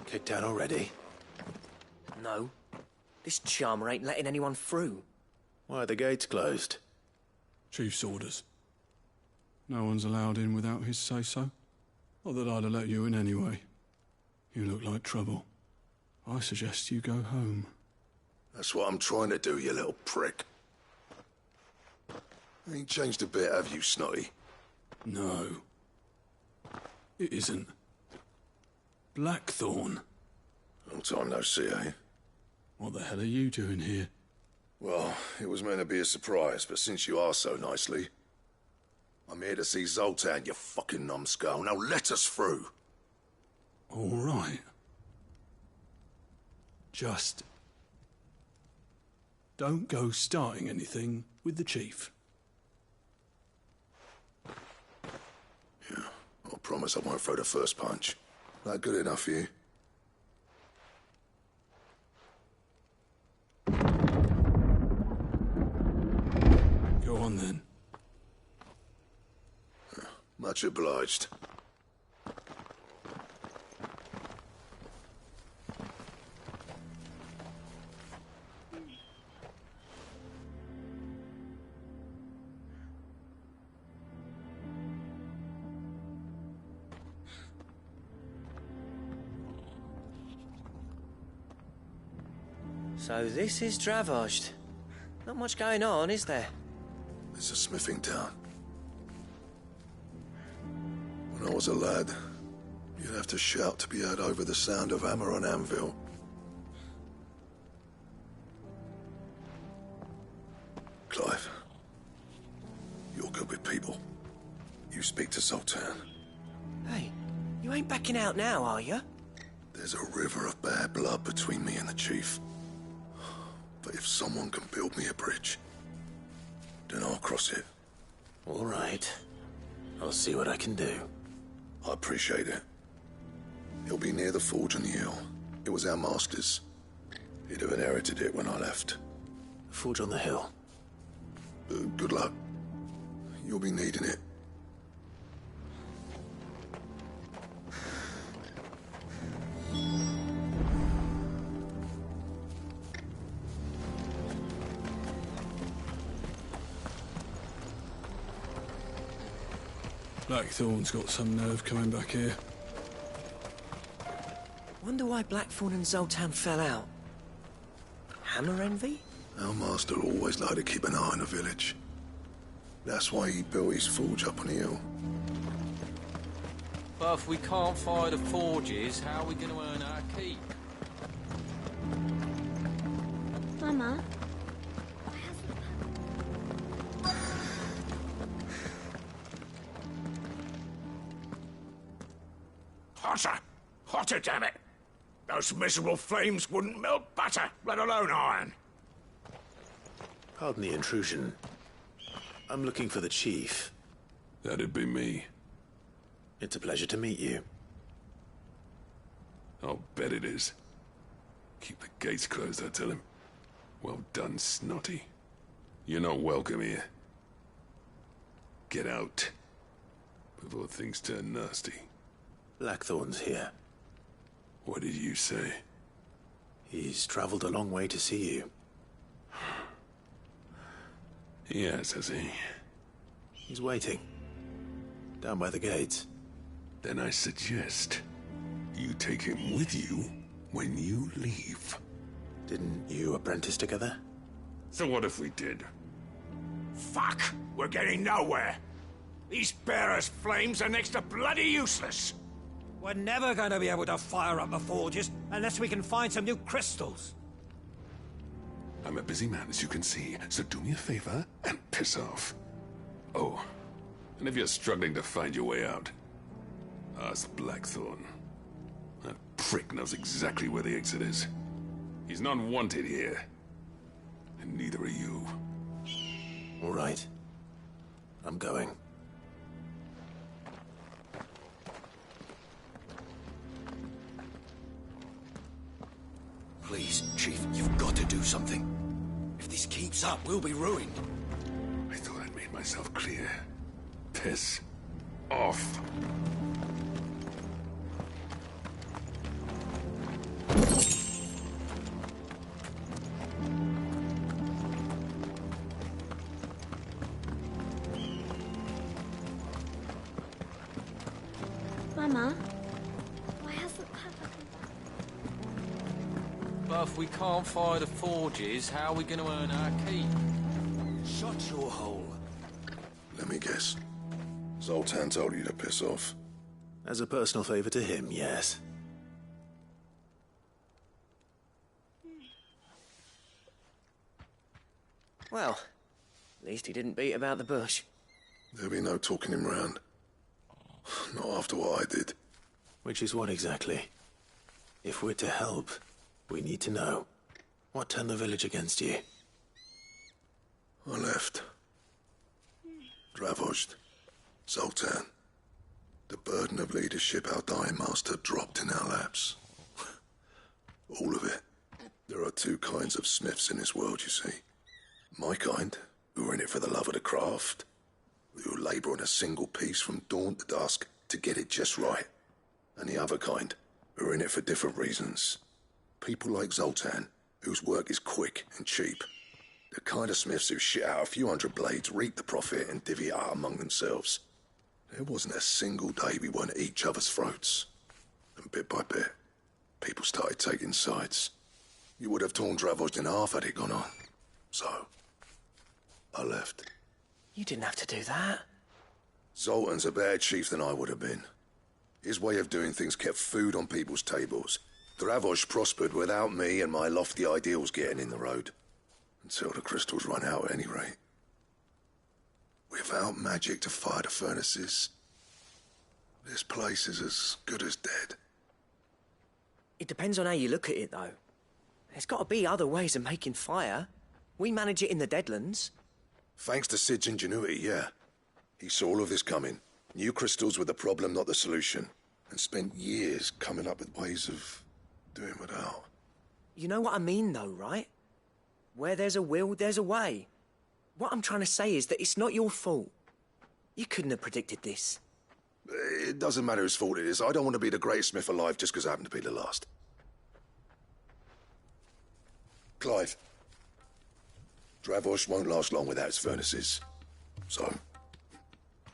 Kicked down already? No. This charmer ain't letting anyone through. Why are the gates closed? Chief's orders. No one's allowed in without his say-so. Not that I'd have let you in anyway. You look like trouble. I suggest you go home. That's what I'm trying to do, you little prick. Ain't changed a bit, have you, Snotty? No. It isn't. Blackthorn. Long time no see, eh? What the hell are you doing here? Well, it was meant to be a surprise, but since you are so nicely, I'm here to see Zoltan, you fucking numbskull. Now let us through. All right. Just don't go starting anything with the chief. Yeah, I promise I won't throw the first punch. That good enough for you? Go on then. Much obliged. So this is Dravaged. Not much going on, is there? It's a smithing town. When I was a lad, you'd have to shout to be heard over the sound of hammer on anvil. Clive, you're good with people. You speak to Zoltan. Hey, you ain't backing out now, are you? There's a river of bad blood between me and the chief. But if someone can build me a bridge, then I'll cross it. All right. I'll see what I can do. I appreciate it. It'll be near the forge on the hill. It was our master's. He'd have inherited it when I left. Forge on the hill. Good luck. You'll be needing it. Blackthorn's got some nerve coming back here. Wonder why Blackthorn and Zoltan fell out. Hammer envy? Our master always liked to keep an eye on the village. That's why he built his forge up on the hill. But if we can't fire the forges, how are we going to earn our keep? Mama? Hotter! Hotter, damn it! Those miserable flames wouldn't melt butter, let alone iron. Pardon the intrusion. I'm looking for the chief. That'd be me. It's a pleasure to meet you. I'll bet it is. Keep the gates closed, I tell him. Well done, Snotty. You're not welcome here. Get out. Before things turn nasty. Blackthorn's here. What did you say? He's traveled a long way to see you. Yes, has he? He's waiting. Down by the gates. Then I suggest you take him with you when you leave. Didn't you apprentice together? So what if we did? Fuck! We're getting nowhere. These bearers' flames are next to bloody useless. We're never going to be able to fire up the forges unless we can find some new crystals. I'm a busy man, as you can see, so do me a favor and piss off. Oh, and if you're struggling to find your way out, ask Blackthorn. That prick knows exactly where the exit is. He's not wanted here. And neither are you. All right. I'm going. Please, Chief, you've got to do something. If this keeps up, we'll be ruined. I thought I'd made myself clear. Piss off. Mama, why hasn't Papa But if we can't fire the forges, how are we going to earn our keep? Shut your hole. Let me guess. Zoltan told you to piss off. As a personal favor to him, yes. Well, at least he didn't beat about the bush. There'll be no talking him round. Not after what I did. Which is what exactly? If we're to help, we need to know. What turned the village against you? I left. Dravost. Zoltan. The burden of leadership our dying master dropped in our laps. All of it. There are two kinds of smiths in this world, you see. My kind, who are in it for the love of the craft, who labour on a single piece from dawn to dusk to get it just right. And the other kind, who are in it for different reasons. People like Zoltan, whose work is quick and cheap. The kind of smiths who shit out a few hundred blades, reap the profit, and divvy it out among themselves. There wasn't a single day we weren't at each other's throats. And bit by bit, people started taking sides. You would have torn Dravost in half had it gone on. So, I left. You didn't have to do that. Zoltan's a better chief than I would have been. His way of doing things kept food on people's tables. Dravost prospered without me and my lofty ideals getting in the road. Until the crystals run out at any rate. Without magic to fire the furnaces, this place is as good as dead. It depends on how you look at it, though. There's got to be other ways of making fire. We manage it in the Deadlands. Thanks to Sid's ingenuity, yeah. He saw all of this coming. Knew crystals were the problem, not the solution. And spent years coming up with ways of doing without. You know what I mean, though, right? Where there's a will, there's a way. What I'm trying to say is that it's not your fault. You couldn't have predicted this. It doesn't matter whose fault it is. I don't want to be the greatest smith alive just because I happen to be the last. Clive. Dravost won't last long without its furnaces. So,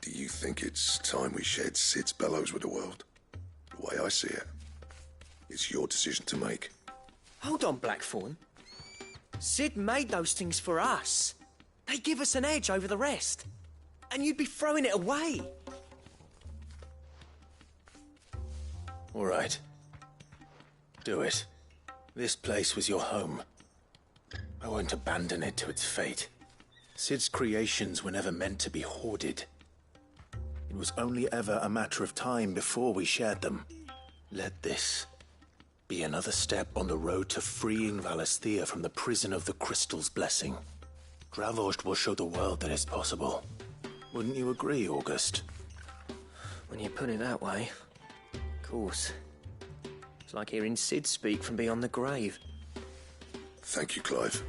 do you think it's time we shared Sid's bellows with the world? The way I see it, it's your decision to make. Hold on, Blackthorn. Sid made those things for us. They give us an edge over the rest. And you'd be throwing it away. All right. Do it. This place was your home. I won't abandon it to its fate. Sid's creations were never meant to be hoarded. It was only ever a matter of time before we shared them. Let this be another step on the road to freeing Valisthea from the prison of the Crystal's blessing. Dravost will show the world that it's possible. Wouldn't you agree, August? When you put it that way, of course. It's like hearing Sid speak from beyond the grave. Thank you, Clive.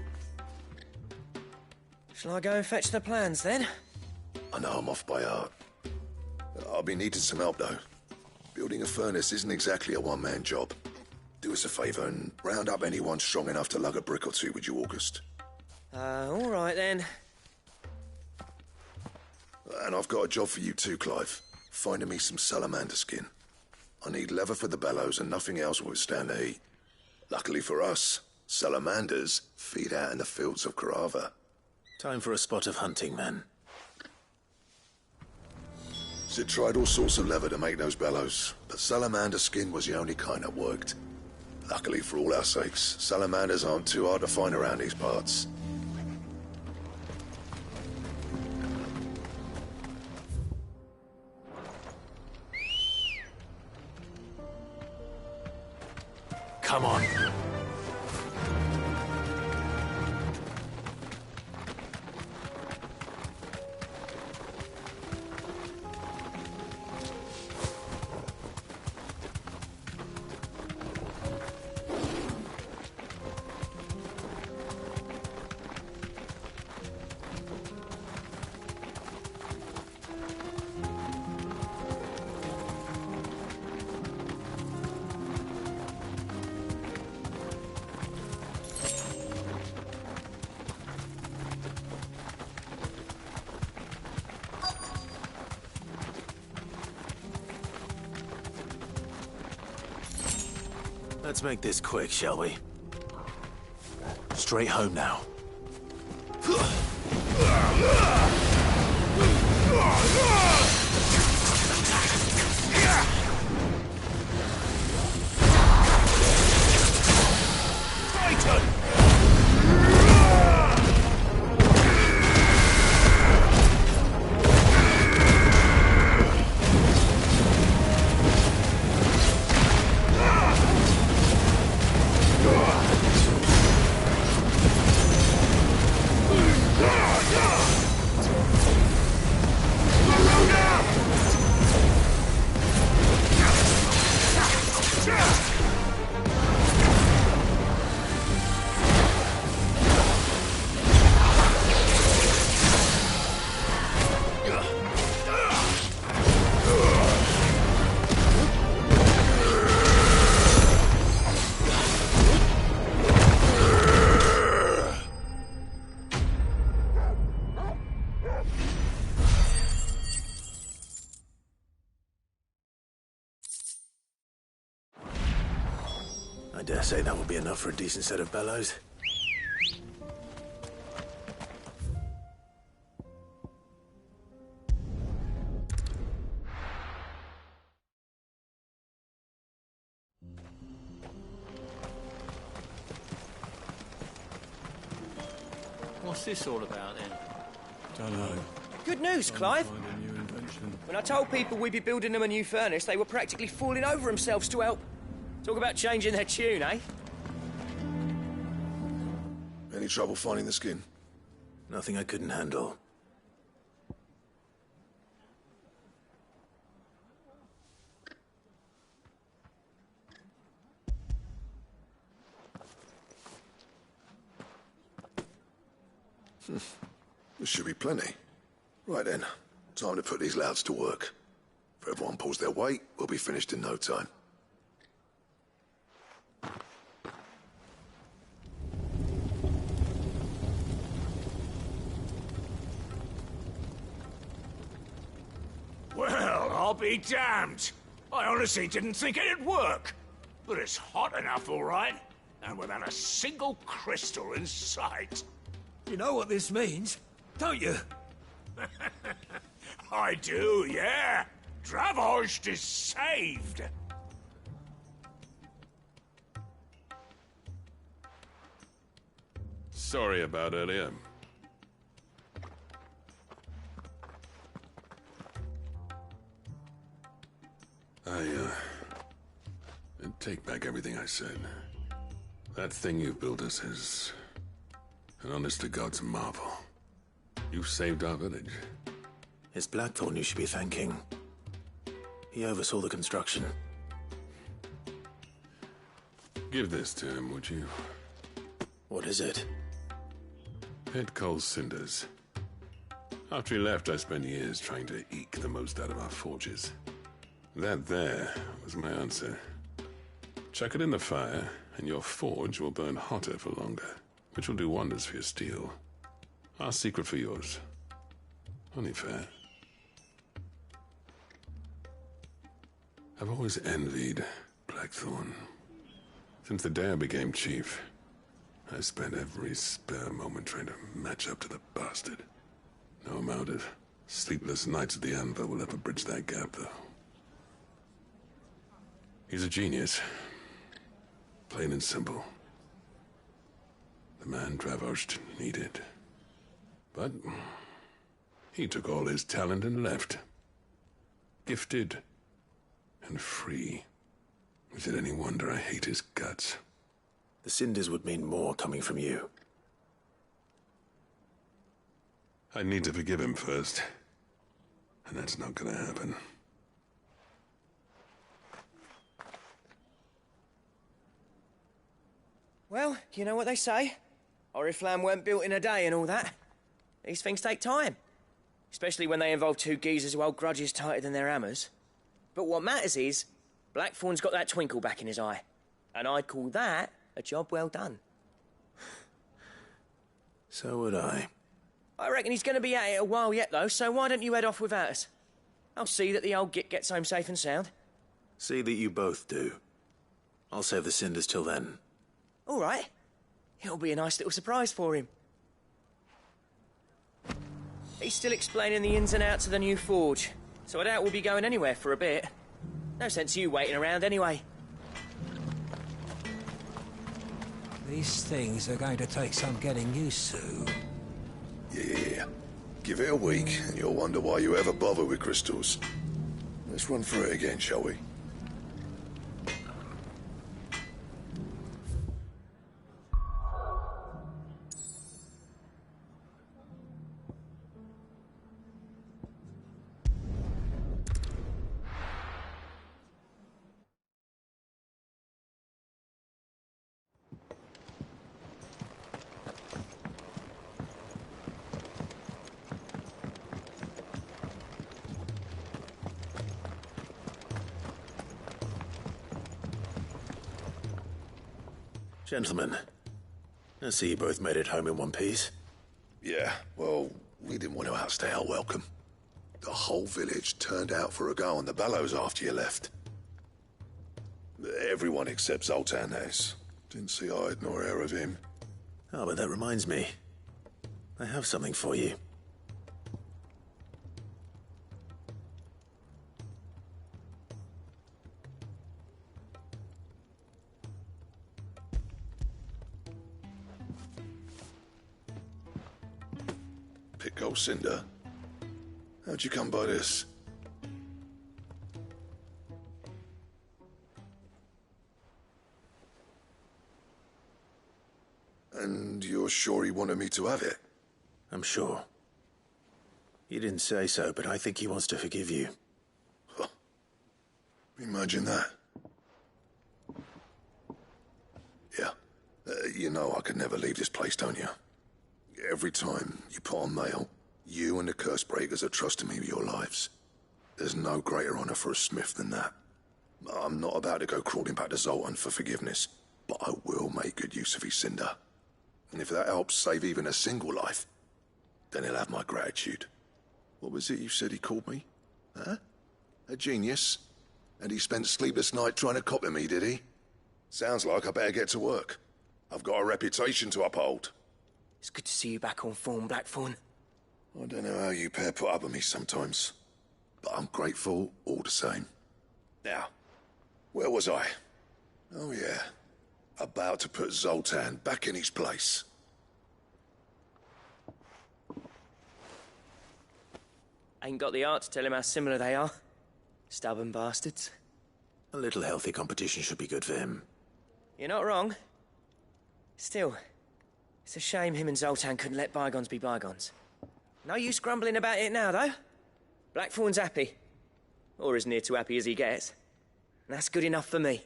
Shall I go and fetch the plans, then? I know I'm off by heart. I'll be needing some help, though. Building a furnace isn't exactly a one-man job. Do us a favour and round up anyone strong enough to lug a brick or two with you, August. All right then. And I've got a job for you too, Clive. Finding me some salamander skin. I need leather for the bellows and nothing else will withstand the heat. Luckily for us, salamanders feed out in the fields of Carava. Time for a spot of hunting, then. Sid tried all sorts of leather to make those bellows, but salamander skin was the only kind that worked. Luckily for all our sakes, salamanders aren't too hard to find around these parts. Come on. Let's make this quick, shall we? Straight home now. Titan! I dare say that will be enough for a decent set of bellows. What's this all about then? Don't know. Good news, Clive. When I told people we'd be building them a new furnace, they were practically falling over themselves to help. Talk about changing their tune, eh? Any trouble finding the skin? Nothing I couldn't handle. There should be plenty. Right then, time to put these louds to work. If everyone pulls their weight, we'll be finished in no time. Well, I'll be damned. I honestly didn't think it'd work. But it's hot enough, all right. And without a single crystal in sight. You know what this means, don't you? I do, yeah. Dravost is saved. Sorry about earlier. I take back everything I said. That thing you've built us is an honest-to-God's marvel. You've saved our village. It's Blackthorn you should be thanking. He oversaw the construction. Give this to him, would you? What is it? Pit coal cinders. After he left, I spent years trying to eke the most out of our forges. That there was my answer. Chuck it in the fire, and your forge will burn hotter for longer, which will do wonders for your steel. Our secret for yours. Only fair. I've always envied Blackthorn. Since the day I became chief, I spent every spare moment trying to match up to the bastard. No amount of sleepless nights at the Anvil will ever bridge that gap, though. He's a genius. Plain and simple. The man Dravosht needed. But he took all his talent and left. Gifted and free. Is it any wonder I hate his guts? The cinders would mean more coming from you. I need to forgive him first. And that's not gonna happen. Well, you know what they say. Oriflamme weren't built in a day and all that. These things take time. Especially when they involve two geezers who hold grudges tighter than their hammers. But what matters is, Blackthorn's got that twinkle back in his eye. And I'd call that a job well done. So would I. I reckon he's going to be at it a while yet, though, so why don't you head off without us? I'll see that the old git gets home safe and sound. See that you both do. I'll save the cinders till then. All right. It'll be a nice little surprise for him. He's still explaining the ins and outs of the new forge, so I doubt we'll be going anywhere for a bit. No sense you waiting around anyway. These things are going to take some getting used to. Yeah. Give it a week, and you'll wonder why you ever bother with crystals. Let's run through it again, shall we? Gentlemen, I see you both made it home in one piece. Yeah, well, we didn't want to outstay our welcome. The whole village turned out for a go on the bellows after you left. Everyone except Zoltan has. Didn't see hide nor hair of him. Oh, but that reminds me. I have something for you. Pico Cinder. How'd you come by this? And you're sure he wanted me to have it? I'm sure. He didn't say so, but I think he wants to forgive you. Huh. Imagine that. Yeah. You know I could never leave this place, don't you? Every time you put on mail, you and the curse breakers are trusting me with your lives. There's no greater honor for a smith than that. I'm not about to go crawling back to Zoltan for forgiveness, but I will make good use of his cinder. And if that helps save even a single life, then he'll have my gratitude. What was it you said he called me? Huh? A genius? And he spent sleepless night trying to copy me, did he? Sounds like I better get to work. I've got a reputation to uphold. It's good to see you back on form, Blackthorn. I don't know how you pair put up with me sometimes, but I'm grateful all the same. Now, where was I? Oh yeah, about to put Zoltan back in his place. Ain't got the art to tell him how similar they are. Stubborn bastards. A little healthy competition should be good for him. You're not wrong. Still, it's a shame him and Zoltan couldn't let bygones be bygones. No use grumbling about it now, though. Blackthorn's happy. Or as near to happy as he gets. And that's good enough for me.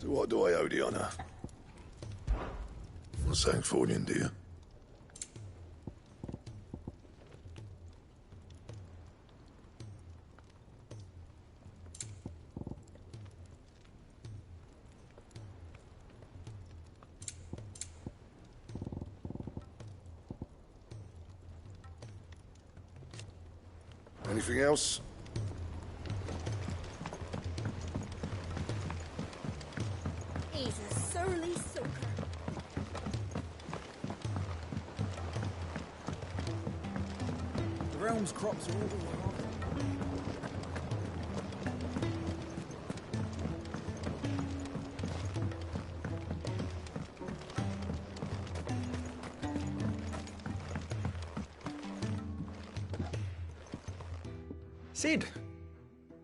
To what do I owe the honor? Not saying Fordian, do you? Anything else? He's a surly soaker. The realm's crops are all over. Sid,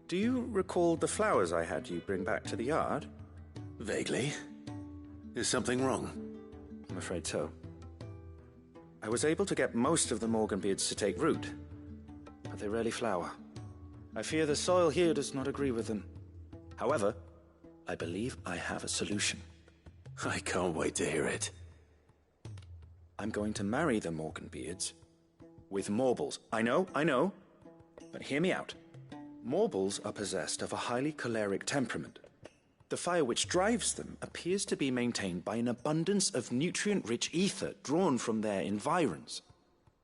do you recall the flowers I had you bring back to the yard? Vaguely. Is something wrong? I'm afraid so. I was able to get most of the Morganbeards to take root, but they rarely flower. I fear the soil here does not agree with them. However, I believe I have a solution. I can't wait to hear it. I'm going to marry the Morganbeards with Morbles. I know. But hear me out. Morbles are possessed of a highly choleric temperament. The fire which drives them appears to be maintained by an abundance of nutrient-rich ether drawn from their environs.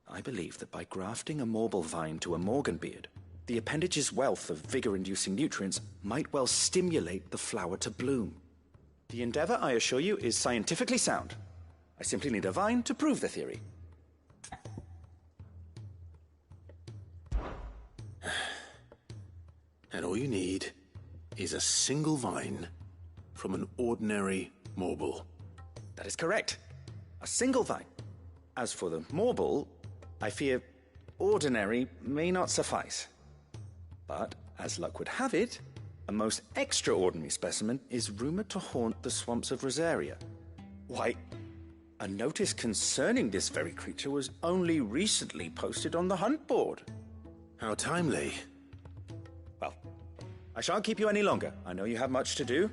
I believe that by grafting a Morble vine to a Morganbeard, the appendage's wealth of vigor-inducing nutrients might well stimulate the flower to bloom. The endeavor, I assure you, is scientifically sound. I simply need a vine to prove the theory. And all you need is a single vine from an ordinary Morble. That is correct. A single vine. As for the Morble, I fear ordinary may not suffice. But, as luck would have it, a most extraordinary specimen is rumored to haunt the swamps of Rosaria. Why, a notice concerning this very creature was only recently posted on the hunt board. How timely. Well, I shan't keep you any longer. I know you have much to do,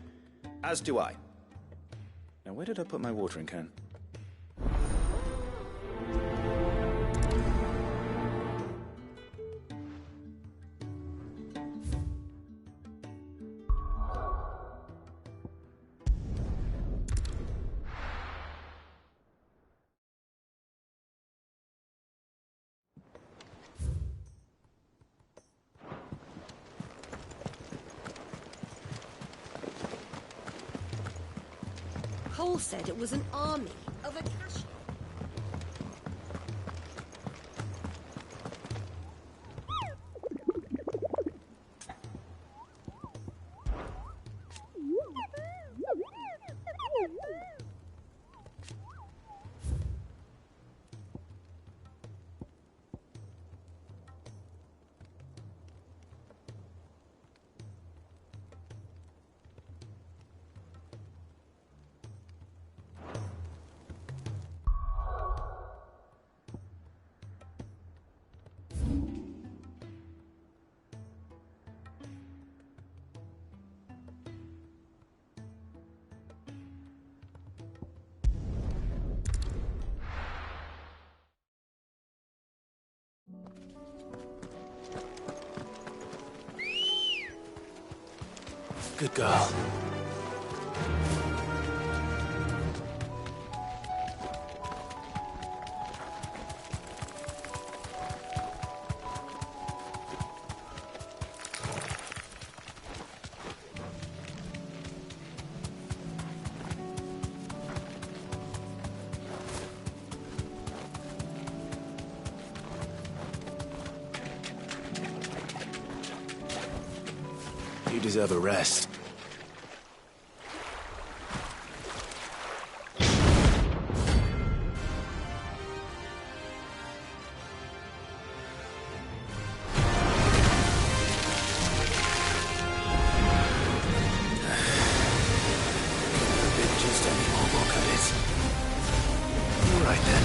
as do I. Now, where did I put my watering can? Cole said it was an army of Akashi. Good girl. You deserve a rest. Just any more work of it. All right then.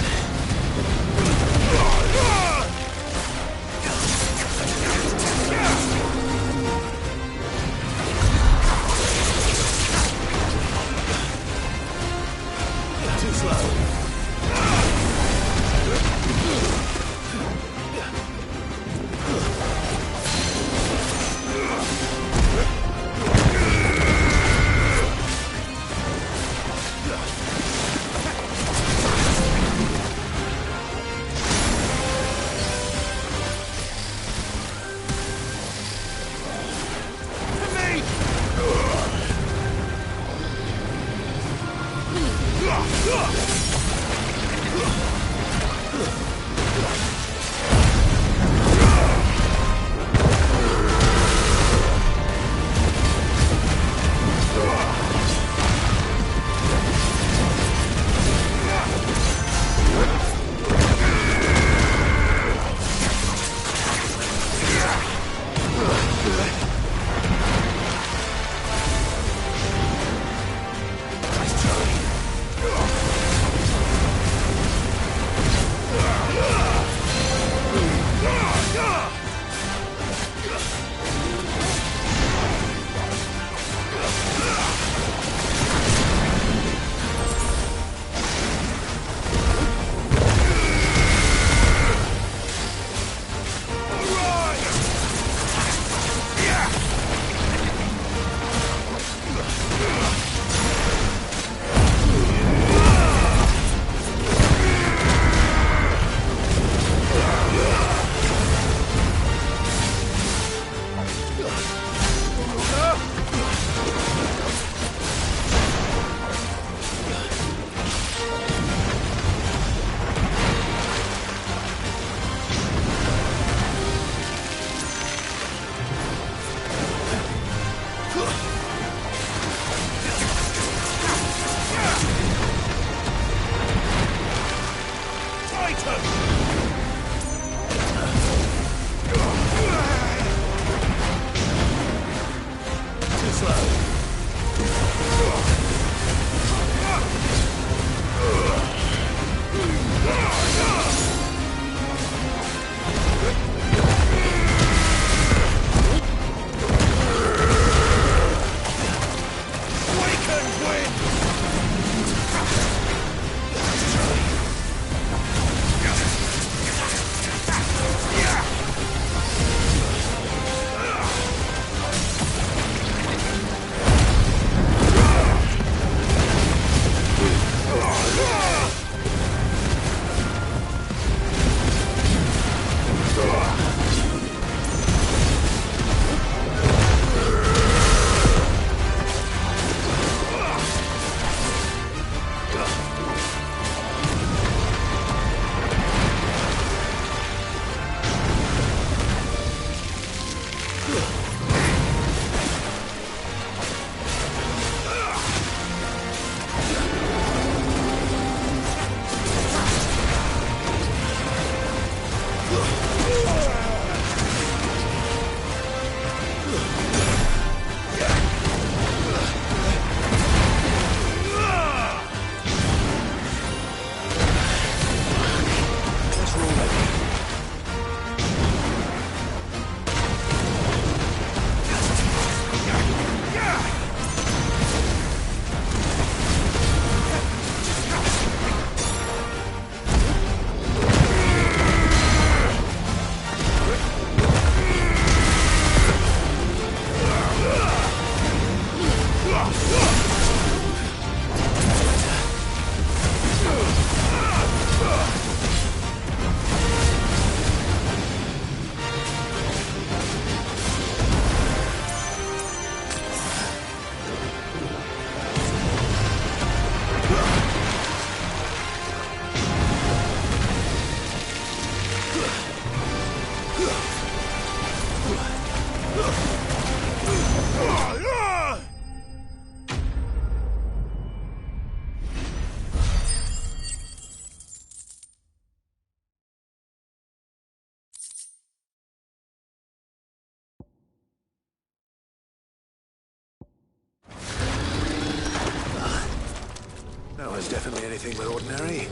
That was definitely anything but ordinary.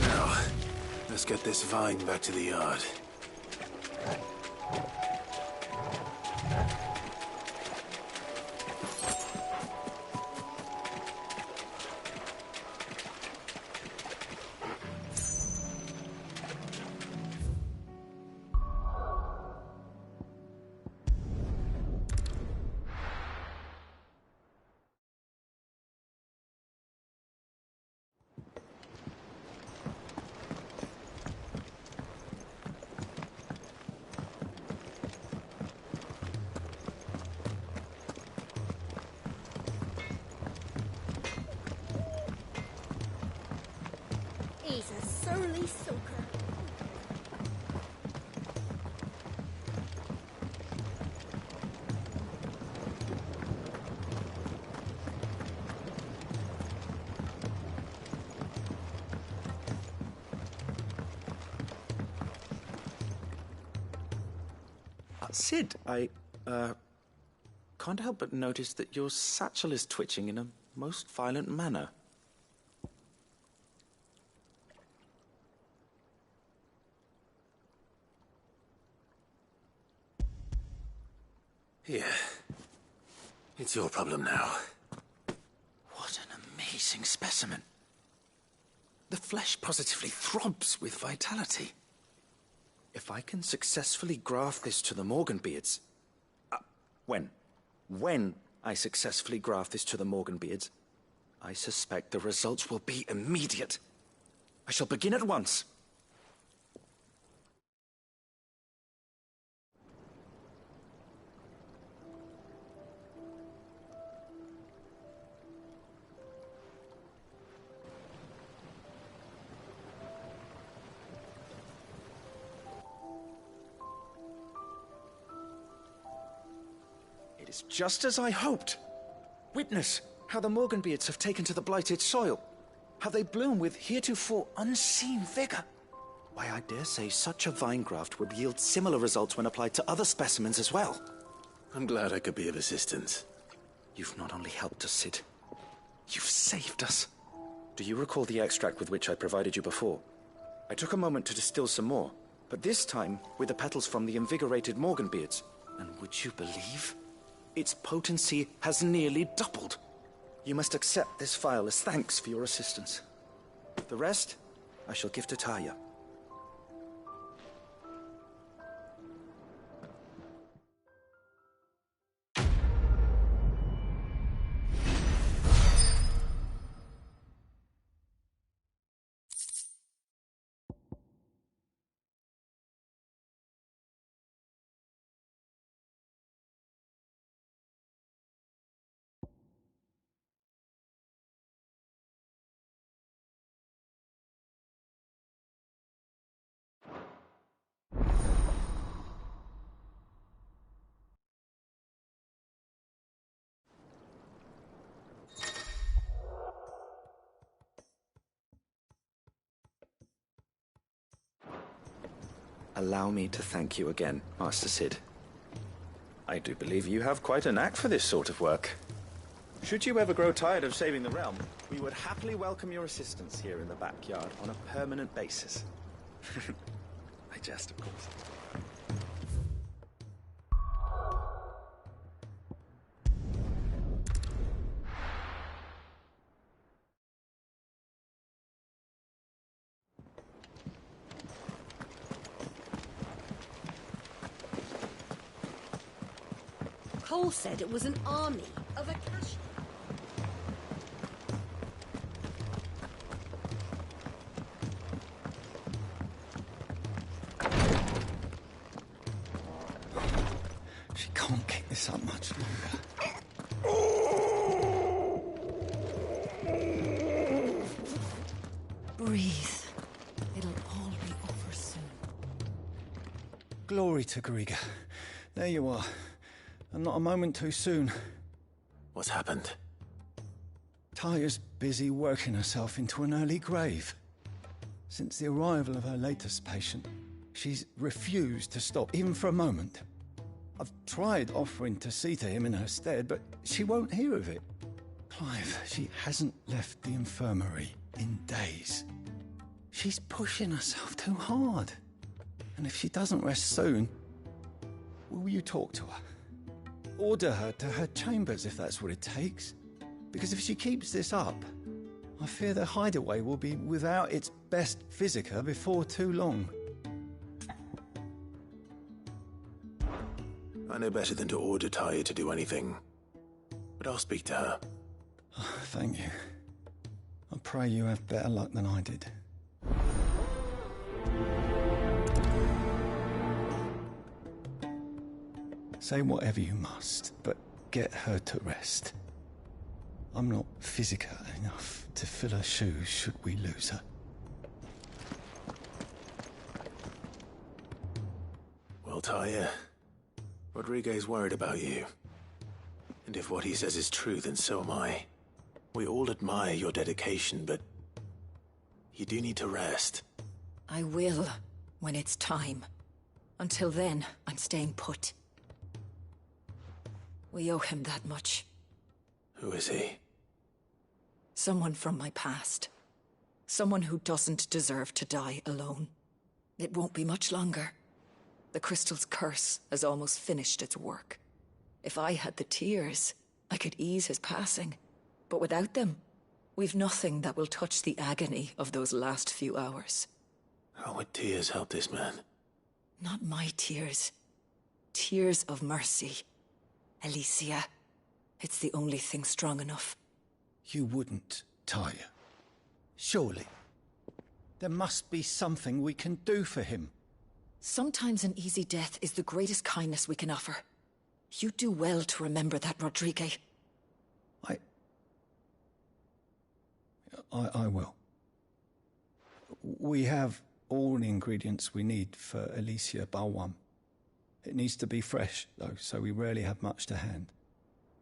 Now, let's get this vine back to the yard. He's a surly soaker. Sid, I can't help but notice that your satchel is twitching in a most violent manner. Here. It's your problem now. What an amazing specimen. The flesh positively throbs with vitality. If I can successfully graft this to the Morganbeards... When I successfully graft this to the Morganbeards, I suspect the results will be immediate. I shall begin at once. It is just as I hoped. Witness how the Morganbeards have taken to the blighted soil. How they bloom with heretofore unseen vigor. Why, I dare say such a vine graft would yield similar results when applied to other specimens as well. I'm glad I could be of assistance. You've not only helped us, Sid. You've saved us. Do you recall the extract with which I provided you before? I took a moment to distill some more, but this time with the petals from the invigorated Morganbeards. And would you believe? Its potency has nearly doubled. You must accept this vial as thanks for your assistance. The rest, I shall give to Taya. Allow me to thank you again, Master Sid. I do believe you have quite a knack for this sort of work. Should you ever grow tired of saving the realm, we would happily welcome your assistance here in the backyard on a permanent basis. I jest, of course. Cole said it was an army of Akashi. She can't keep this up much longer. Breathe. It'll all be over soon. Glory to Griga. There you are. And not a moment too soon. What's happened? Taya's busy working herself into an early grave. Since the arrival of her latest patient, she's refused to stop, even for a moment. I've tried offering to see to him in her stead, but she won't hear of it. Clive, she hasn't left the infirmary in days. She's pushing herself too hard. And if she doesn't rest soon, will you talk to her? Order her to her chambers if that's what it takes. Because if she keeps this up, I fear the hideaway will be without its best physica before too long. I know better than to order Taya to do anything. But I'll speak to her. Oh, thank you. I pray you have better luck than I did. Say whatever you must, but get her to rest. I'm not physica enough to fill her shoes should we lose her. Well, Talia, Rodriguez's worried about you. And if what he says is true, then so am I. We all admire your dedication, but you do need to rest. I will, when it's time. Until then, I'm staying put. We owe him that much. Who is he? Someone from my past. Someone who doesn't deserve to die alone. It won't be much longer. The crystal's curse has almost finished its work. If I had the tears, I could ease his passing. But without them, we've nothing that will touch the agony of those last few hours. How would tears help this man? Not my tears. Tears of mercy. Alicia, it's the only thing strong enough. You wouldn't, Talia. Surely. There must be something we can do for him. Sometimes an easy death is the greatest kindness we can offer. You do well to remember that, Rodriguez. I will. We have all the ingredients we need for Alicia Balwam. It needs to be fresh, though, so we rarely have much to hand.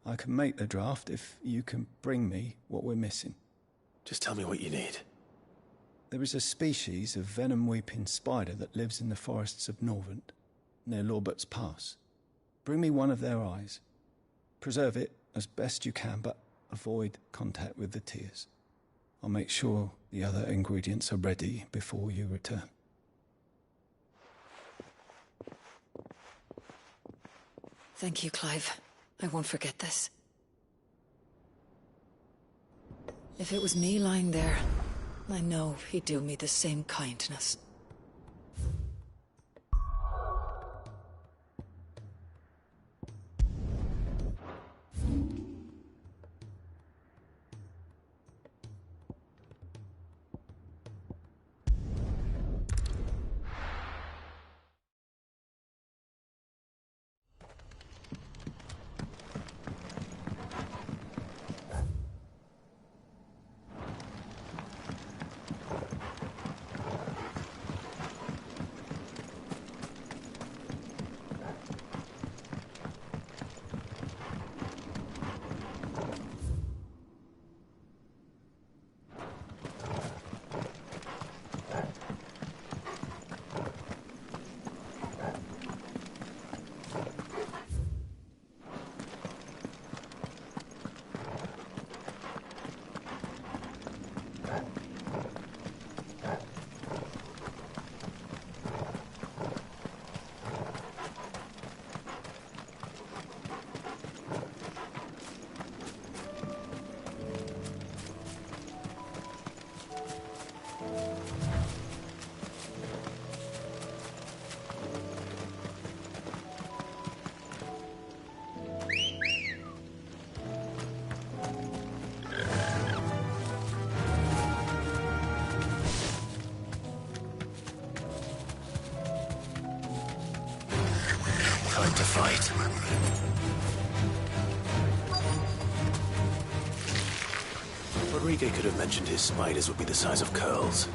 I can make the draft if you can bring me what we're missing. Just tell me what you need. There is a species of venom-weeping spider that lives in the forests of Norvent, near Lorbert's Pass. Bring me one of their eyes. Preserve it as best you can, but avoid contact with the tears. I'll make sure the other ingredients are ready before you return. Thank you, Clive. I won't forget this. If it was me lying there, I know he'd do me the same kindness. Time to fight. Rodriguez could have mentioned his spiders would be the size of curls.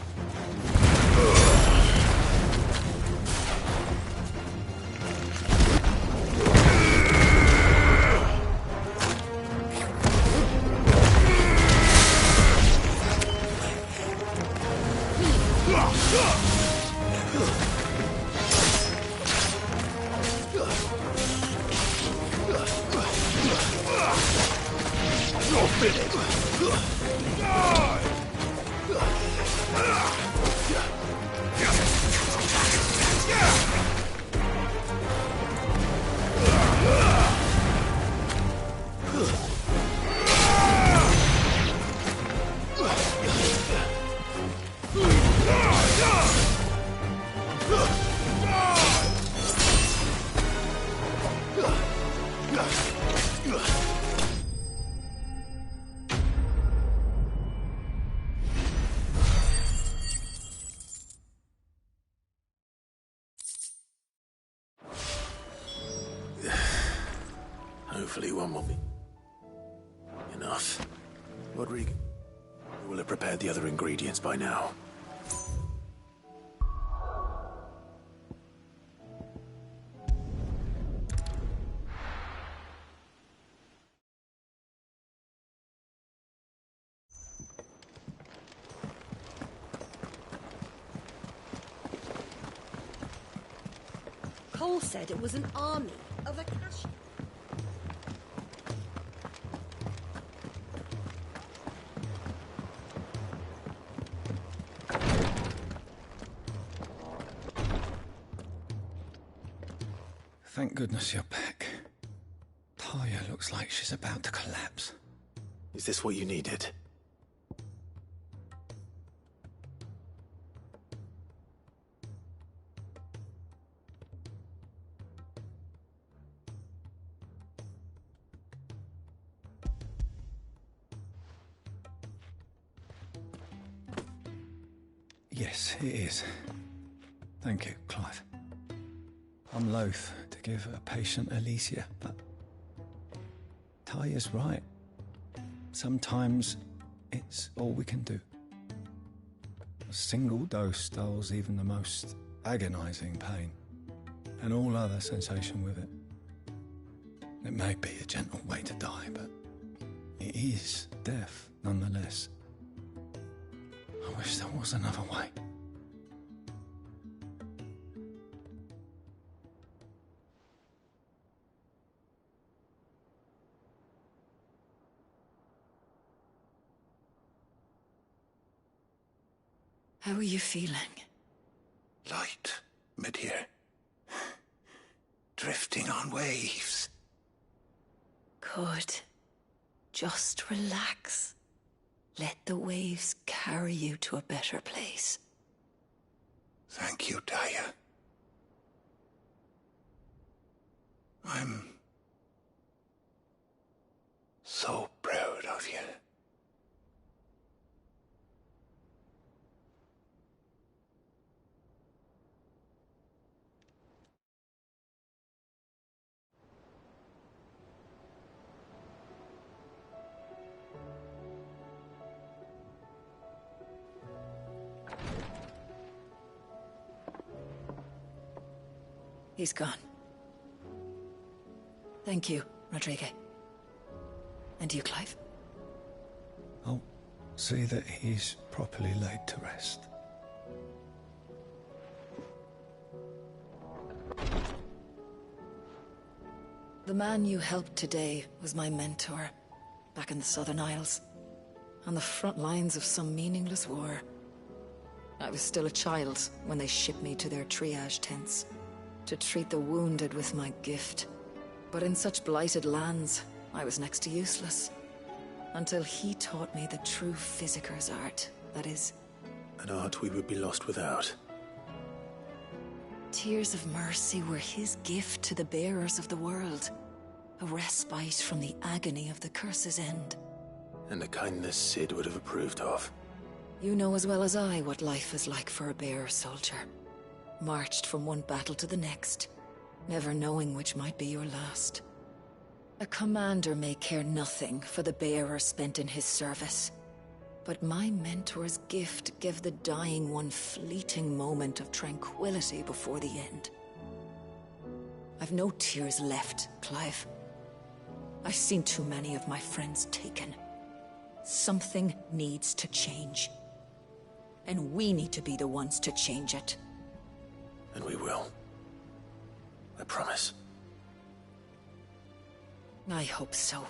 Hopefully one will be enough. Rodriguez will have prepared the other ingredients by now. Cole said it was an army of Akashi. Thank goodness you're back. Taya looks like she's about to collapse. Is this what you needed? Yes, it is. Thank you, Clive. I'm loath to give a patient Alicia, but Taya's right. Sometimes it's all we can do. A single dose dulls even the most agonizing pain, and all other sensation with it. It may be a gentle way to die, but it is death nonetheless. I wish there was another way. How are you feeling? Light, mid-here. Drifting on waves. Good. Just relax. Let the waves carry you to a better place. Thank you, Taya. I'm so proud of you. He's gone. Thank you, Rodrigo. And you, Clive? I'll see that he's properly laid to rest. The man you helped today was my mentor, back in the Southern Isles, on the front lines of some meaningless war. I was still a child when they shipped me to their triage tents, to treat the wounded with my gift. But in such blighted lands, I was next to useless. Until he taught me the true physicker's art, that is... An art we would be lost without. Tears of mercy were his gift to the bearers of the world. A respite from the agony of the curse's end. And a kindness Sid would have approved of. You know as well as I what life is like for a bearer soldier. Marched from one battle to the next, never knowing which might be your last. A commander may care nothing for the bearer spent in his service. But my mentor's gift gave the dying one fleeting moment of tranquility before the end. I've no tears left, Clive. I've seen too many of my friends taken. Something needs to change. And we need to be the ones to change it. And we will. I promise. I hope so.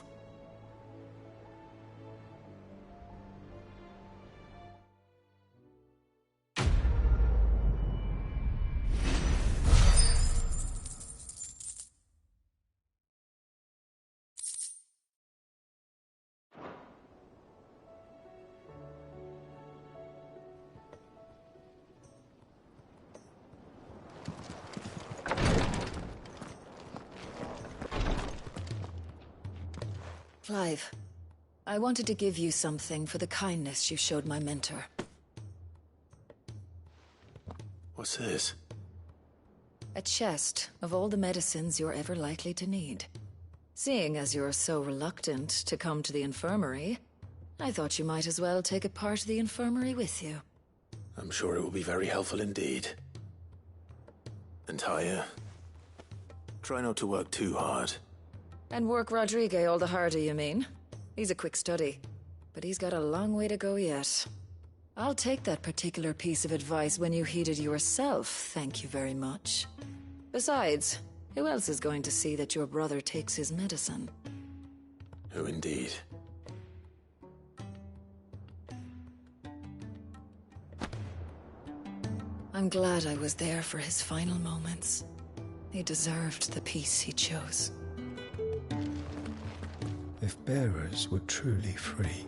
Clive, I wanted to give you something for the kindness you showed my mentor. What's this? A chest of all the medicines you're ever likely to need. Seeing as you're so reluctant to come to the infirmary, I thought you might as well take a part of the infirmary with you. I'm sure it will be very helpful indeed. And Taya, try not to work too hard. And work Rodrigo all the harder, you mean? He's a quick study, but he's got a long way to go yet. I'll take that particular piece of advice when you heed it yourself, thank you very much. Besides, who else is going to see that your brother takes his medicine? Who indeed? I'm glad I was there for his final moments. He deserved the peace he chose. If bearers were truly free,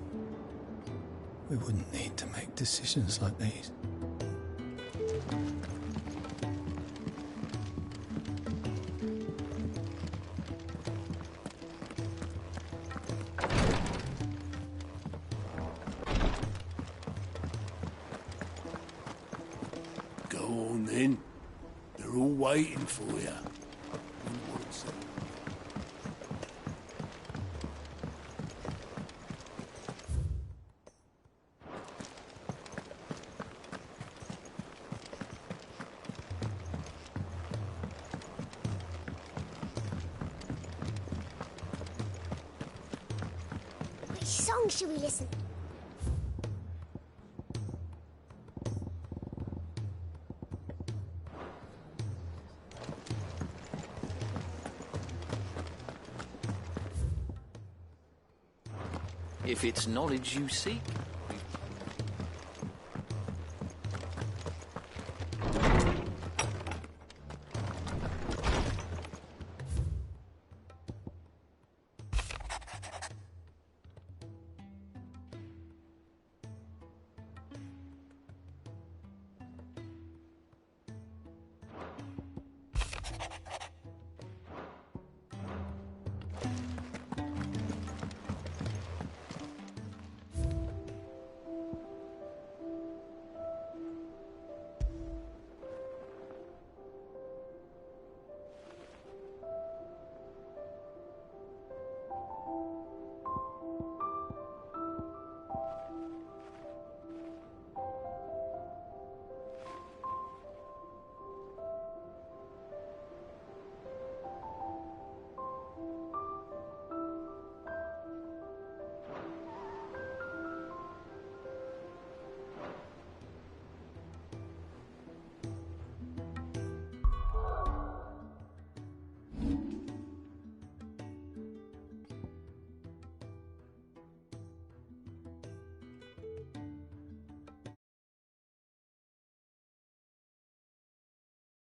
we wouldn't need to make decisions like these. Go on then. They're all waiting for you. Which song should we listen? If it's knowledge you seek,